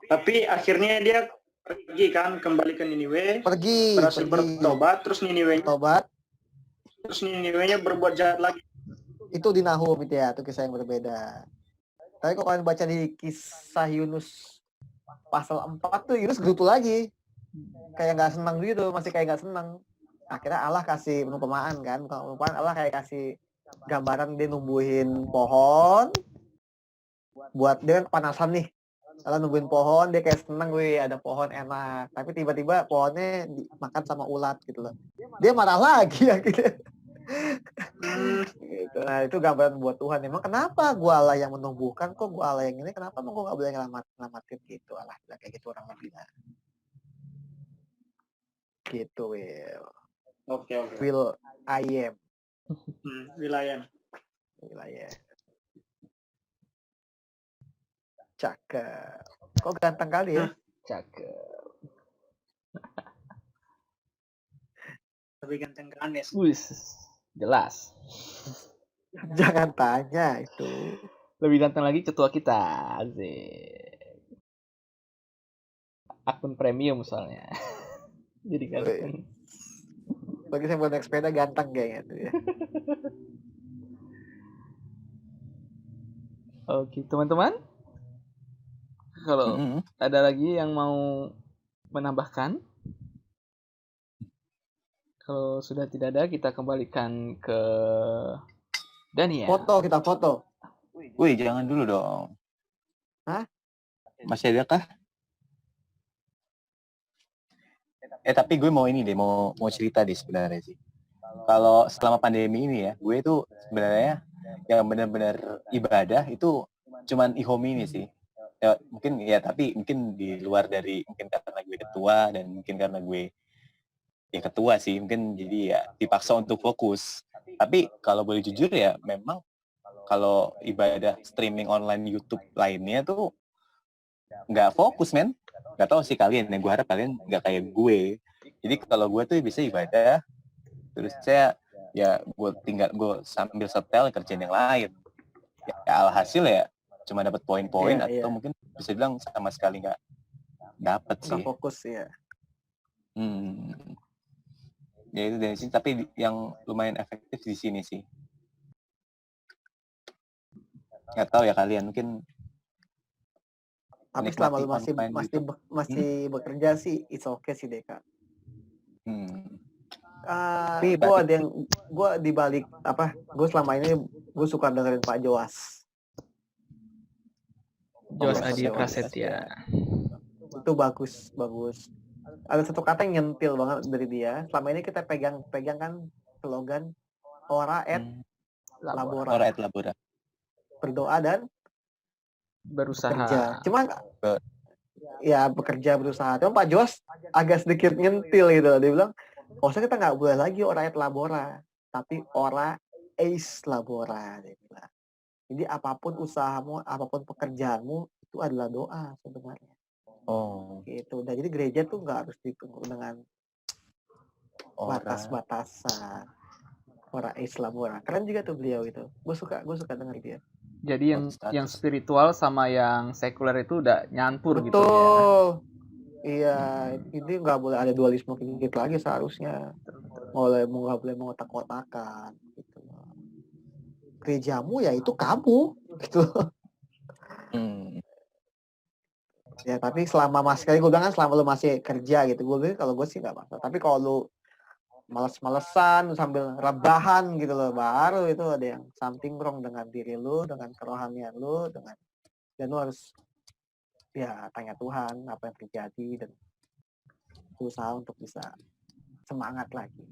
Tapi akhirnya dia pergi kan, kembali ke Niniwe, berhasil bertobat, terus Niniwe berbuat jahat lagi. Itu di Nahum itu ya, itu kisah yang berbeda. Tapi kalau kalian baca di kisah Yunus pasal 4 tuh Yunus gerutu lagi. Kayak nggak senang gitu, masih kayak nggak senang. Akhirnya Allah kasih perumpamaan kan. Kalau perumpamaan Allah kayak kasih gambaran dia numbuhin pohon buat dia kan panasan nih. Allah numbuhin pohon, dia kayak seneng, wih ada pohon enak. Tapi tiba-tiba pohonnya dimakan sama ulat gitu loh. Dia marah lagi akhirnya. Gitu. Nah itu gambaran buat Tuhan. Emang kenapa gua Allah yang menumbuhkan, kok gua Allah yang ini, kenapa emang gua gak boleh ngelamatin gitu. Allah bilang kayak gitu orang lebih. Gitu Will. Oke. Will I am. Wilayah. Cakep. Kok ganteng kali ya? Cakep. Lebih ganteng ke Anes. Jelas. Jangan tanya itu. Lebih ganteng lagi ketua kita. Akun premium soalnya. Jadi ganteng. Bagi saya mau naik sepeda ganteng kayaknya tuh ya. Oke, teman-teman. Kalau ada lagi yang mau menambahkan, kalau sudah tidak ada, kita kembalikan ke Daniel. Kita foto. Wih, jangan dulu dong. Hah? Masih ada kah? Tapi gue mau ini deh, mau cerita deh sebenarnya sih. Kalau selama pandemi ini ya, gue itu sebenarnya yang benar-benar ibadah itu cuman e-home ini sih. Ya, tapi mungkin di luar dari, mungkin karena gue ketua dan mungkin karena gue ya ketua sih, mungkin jadi ya dipaksa untuk fokus. Tapi kalau boleh jujur ya, memang kalau ibadah streaming online YouTube lainnya tuh nggak fokus, men. Nggak tahu sih kalian, yang gue harap kalian nggak kayak gue. Jadi kalau gue tuh bisa ibadah, terus gue sambil setel kerjaan yang lain. Ya alhasil ya cuma dapat poin-poin atau mungkin bisa bilang sama sekali nggak dapat sih. Nggak fokus ya. Ya itu dari sini, tapi yang lumayan efektif di sini sih. Nggak tahu ya kalian, mungkin. Tapi selama lu masih bekerja sih, it's okay sih Deka. Gue dibalik gue selama ini gue suka dengerin Pak Joas Adi Prasetya. Itu bagus. Ada satu kata yang nyentil banget dari dia. Selama ini kita pegang kan slogan Ora et Labora. Berdoa dan berusaha. Bekerja. Cuma ya bekerja berusaha. Cuma Pak Joas agak sedikit nyentil gitu. Dia bilang, kita nggak boleh lagi Ora et Labora, tapi Ora eis Labora. Dia bilang. Jadi apapun usahamu, apapun pekerjaanmu itu adalah doa sebenarnya. Gitu. Dan jadi gereja tuh nggak harus dipenuhi dengan batas-batasan. Ora eis Labora. Keren juga tuh beliau itu. Gue suka denger dia. Jadi yang spiritual sama yang sekuler itu udah nyampur. Betul. Gitu ya. Iya, ini nggak boleh ada dualisme sedikit lagi seharusnya. Nggak boleh mengotak-kotakan gitu. Gerejamu ya itu kamu gitu. Ya tapi selama gue bilang kan selama lu masih kerja gitu, gue bilang kalau gue sih nggak masalah. Tapi kalau lu males-malesan sambil rebahan gitu loh, baru itu ada yang something wrong dengan diri lu, dengan kerohanian lu, dan lu harus ya tanya Tuhan apa yang terjadi dan berusaha untuk bisa semangat lagi.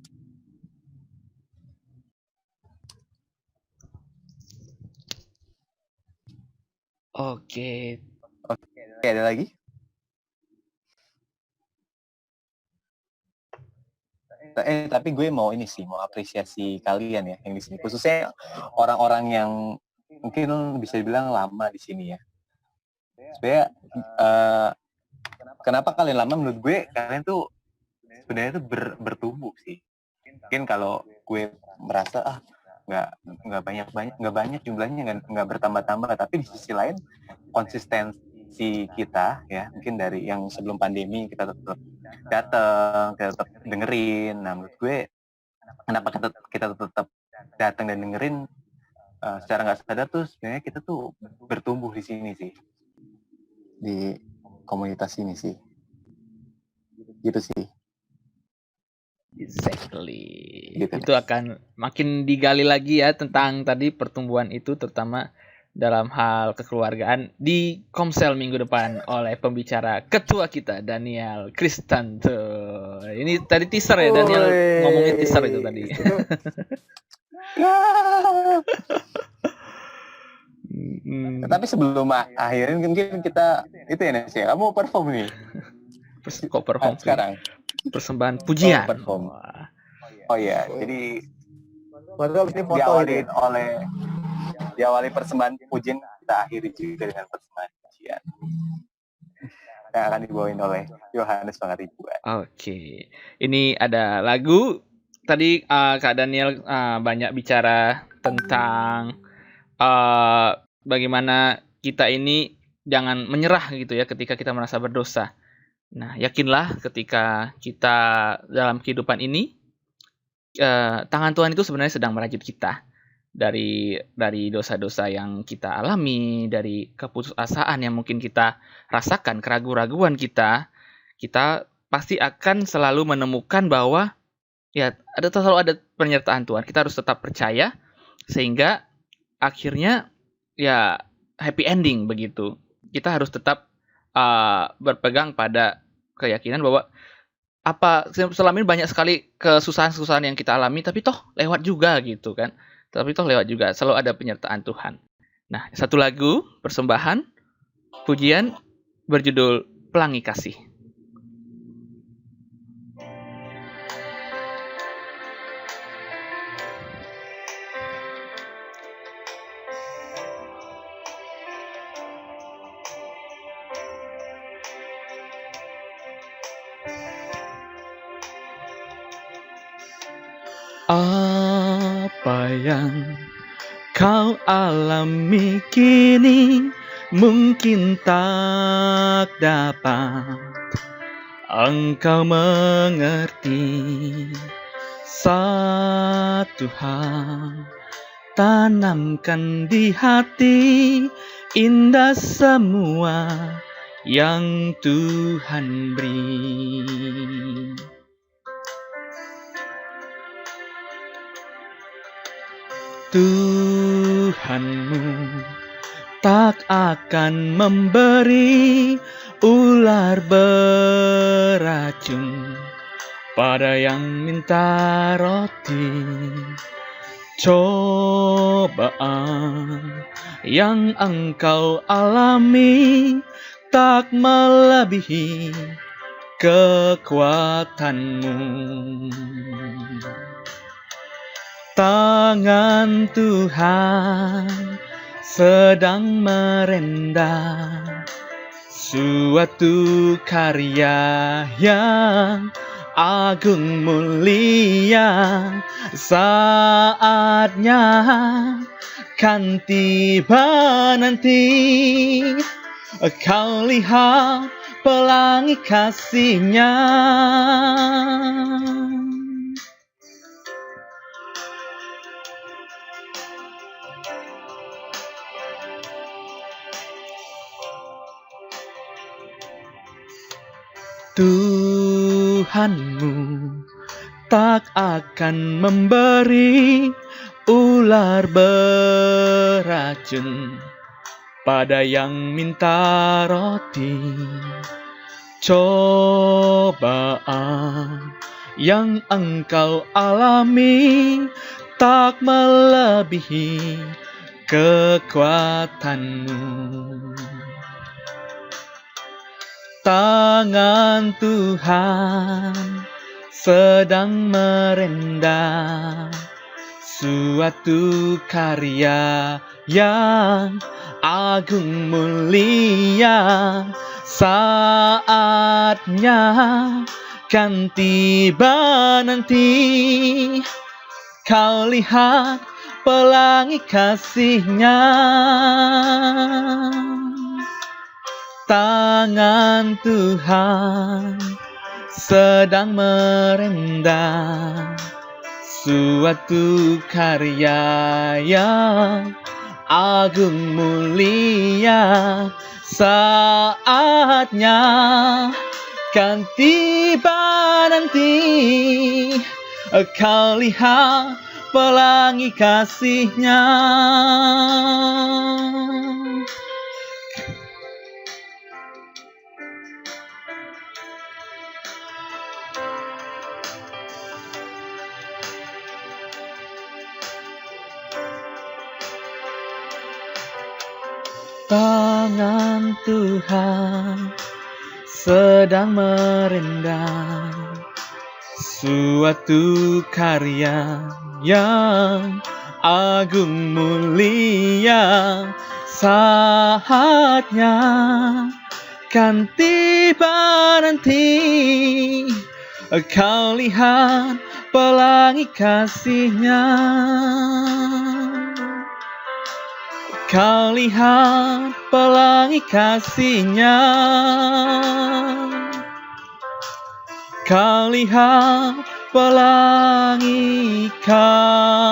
Oke, ada lagi? Tapi gue mau apresiasi kalian ya yang di sini, khususnya orang-orang yang mungkin bisa dibilang lama di sini ya. Sebenarnya kenapa kalian lama? Menurut gue kalian tuh sebenarnya tuh bertumbuh sih. Mungkin kalau gue merasa nggak banyak jumlahnya, nggak bertambah-tambah, tapi di sisi lain konsistensi kita ya, mungkin dari yang sebelum pandemi kita tetap datang, kita tetap dengerin. Nah menurut gue kenapa kita tetap datang dan dengerin, secara nggak sadar tuh sebenarnya kita tuh bertumbuh di sini sih, di komunitas ini sih, gitu sih. Exactly. Gitu. Itu akan makin digali lagi ya tentang tadi pertumbuhan itu, terutama dalam hal kekeluargaan di Komsel minggu depan oleh pembicara ketua kita Daniel Kristanto. Ini tadi teaser ya, Daniel ngomongin teaser itu tadi. Tapi sebelum akhirin mungkin kita itu ya Nes, ya, kamu perform nih. Kok perform sekarang? Persembahan pujian. Perform. Oh iya, jadi diawali persembahan pujian, kita akhiri juga dengan persembahan pujian yang akan dibawain oleh Yohanes Pangaribuan. Oke, ini ada lagu. Tadi Kak Daniel banyak bicara tentang bagaimana kita ini jangan menyerah gitu ya ketika kita merasa berdosa. Nah, yakinlah ketika kita dalam kehidupan ini, tangan Tuhan itu sebenarnya sedang merajut kita dari dosa-dosa yang kita alami, dari keputusasaan yang mungkin kita rasakan, keraguan-raguan kita pasti akan selalu menemukan bahwa ya selalu ada penyertaan Tuhan. Kita harus tetap percaya sehingga akhirnya ya happy ending begitu. Kita harus tetap berpegang pada keyakinan bahwa selama ini banyak sekali kesusahan-kesusahan yang kita alami, tapi toh lewat juga gitu kan. Tapi toh lewat juga, selalu ada penyertaan Tuhan. Nah, satu lagu persembahan pujian berjudul Pelangi Kasih. Apa yang kau alami kini mungkin tak dapat engkau mengerti. Satu hal tanamkan di hati, indah semua yang Tuhan beri. Tuhanmu tak akan memberi ular beracun pada yang minta roti. Cobaan yang engkau alami tak melebihi kekuatanmu. Tangan Tuhan sedang merendah suatu karya yang agung mulia. Saatnya kan tiba nanti, kau lihat pelangi kasih-Nya. Tuhanmu tak akan memberi ular beracun pada yang minta roti. Cobaan yang engkau alami tak melebihi kekuatanmu. Tangan Tuhan sedang merendah suatu karya yang agung mulia. Saatnya kan tiba nanti. Kau lihat pelangi kasihnya, tangan Tuhan sedang merendam suatu karya yang agung mulia. Saatnya kan tiba nanti, kau lihat pelangi kasihnya. Tangan Tuhan sedang merendam suatu karya yang agung mulia. Saatnya kan tiba nanti, kau lihat pelangi kasihnya. Kau lihat pelangi kasihnya. Kau lihat pelangi kasihnya.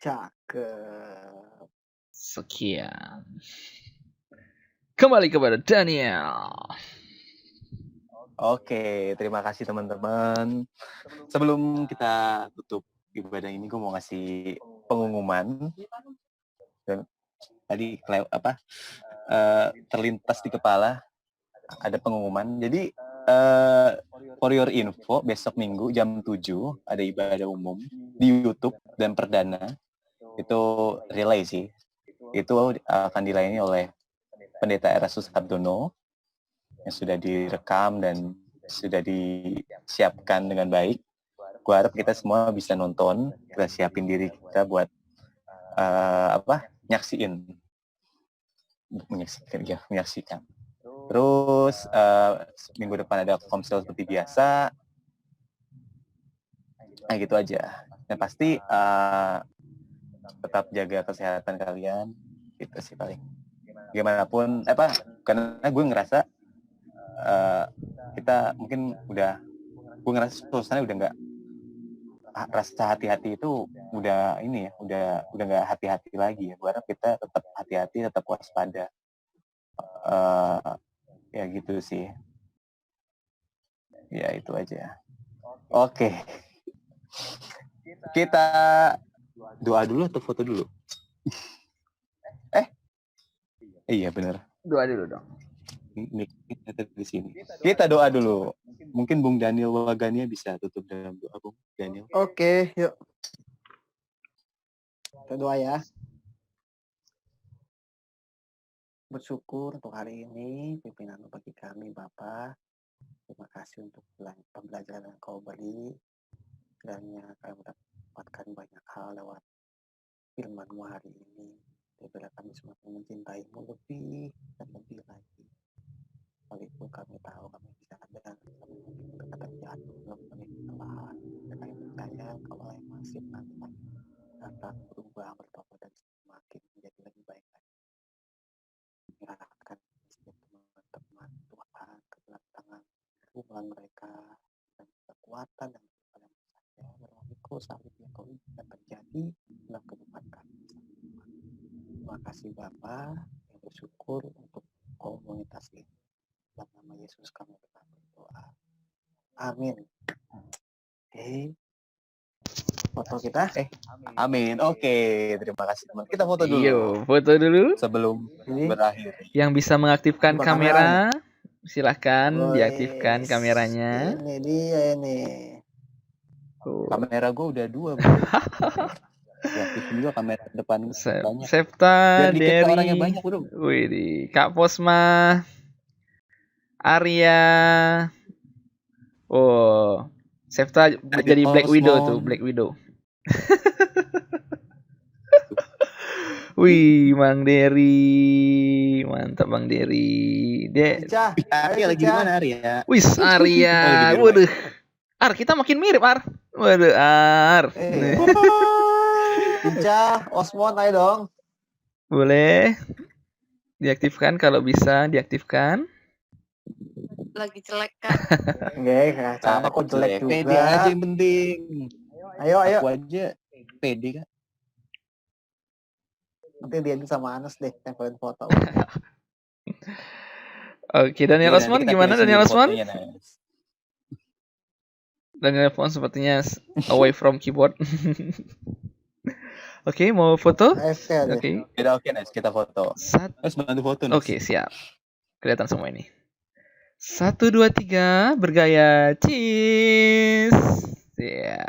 Cakep. Sekian. Kembali kepada Daniel. Oke, terima kasih teman-teman. Sebelum kita tutup ibadah ini, gue mau ngasih pengumuman. Dan tadi terlintas di kepala ada pengumuman. Jadi for your info, besok Minggu jam 7 ada ibadah umum di YouTube dan perdana. Itu relay sih. Itu akan dilayani oleh Pendeta Erastus Abdono yang sudah direkam dan sudah disiapkan dengan baik. Gue harap kita semua bisa nonton, kita siapin diri kita buat menyaksikan. Terus minggu depan ada komsel seperti biasa. Nah gitu aja. Dan pasti tetap jaga kesehatan kalian. Itu sih paling. Gimana pun, karena gue ngerasa kita mungkin gue ngerasa suasananya udah nggak, rasa hati-hati itu udah nggak hati-hati lagi ya. Gue harap kita tetap hati-hati, tetap waspada. Ya gitu sih. Ya itu aja. Oke. Kita doa dulu atau foto dulu? Iya benar. Doa dulu dong. Kita di sini. Kita doa dulu. Mungkin Bung Daniel Wagania bisa tutup dalam doa, Bung Daniel. Oke, yuk. Kita doa ya. Bersyukur untuk hari ini, pimpinan bagi kami, Bapak. Terima kasih untuk pembelajaran yang kau beri. Kiranya kami mendapatkan banyak hal lewat firman-Mu hari ini. Biar kami semakin mencintai-Mu lebih dan lebih lagi. Sekalipun kami tahu kami bisa ada kata jatuh, kami kesalahan. Kami percaya kalau yang masih nanti akan berubah, bertobat dan semakin menjadi lebih baik lagi. Menyerahkan setiap teman-teman Tuhan ke dalam tangan hubungan mereka dan kekuatan dan kalian saja berlaku saat yang kau ingin terjadi dalam kehidupan kami. Terima kasih Bapa, yang bersyukur untuk komunitas ini. Dalam nama Yesus kami berdoa. Amin. Foto kita. Amin. Oke, terima kasih teman. Kita foto dulu. Yo, foto dulu. Sebelum berakhir. Yang bisa mengaktifkan kamera, silahkan Woi, diaktifkan kameranya. Ini dia ini. Kamera gue udah 2, bro. Diaktifin juga kamera depan banyak. Septa, Biar dikit Derry, orangnya banyak, bro. Wih, Kak Posma, Arya, Septa jadi Black Widow tuh, Osmond. Black Widow. Wih, Bang Dery. Mantap Bang Dery. Dia Ica, Arya lagi di mana Arya? wis Oh, lagi Arya. di rumah. Waduh. Ar, kita makin mirip, Ar. Waduh, Ar. Eh. Ica, Osmond, ayo dong. Boleh. Diaktifkan kalau bisa, diaktifkan. Lagi jelek kan. Enggak, sama kok jelek Pede aja juga. yang penting. Ayo. Aku aja pede kan. Nanti dia sama Anas deh, tempelin foto. Oke, Daniel Iya, Osmond nanti kita gimana tulisin Daniel di Osmond? fotonya, Nas. Daniel Osmond sepertinya away from keyboard. Oke, mau foto? AFK deh. Oke. Udah oke Nas, kita foto. Harus bantu foto Nas. Oke, siap. Kelihatan semua ini. 1, 2, 3, bergaya. Cheese. Ya.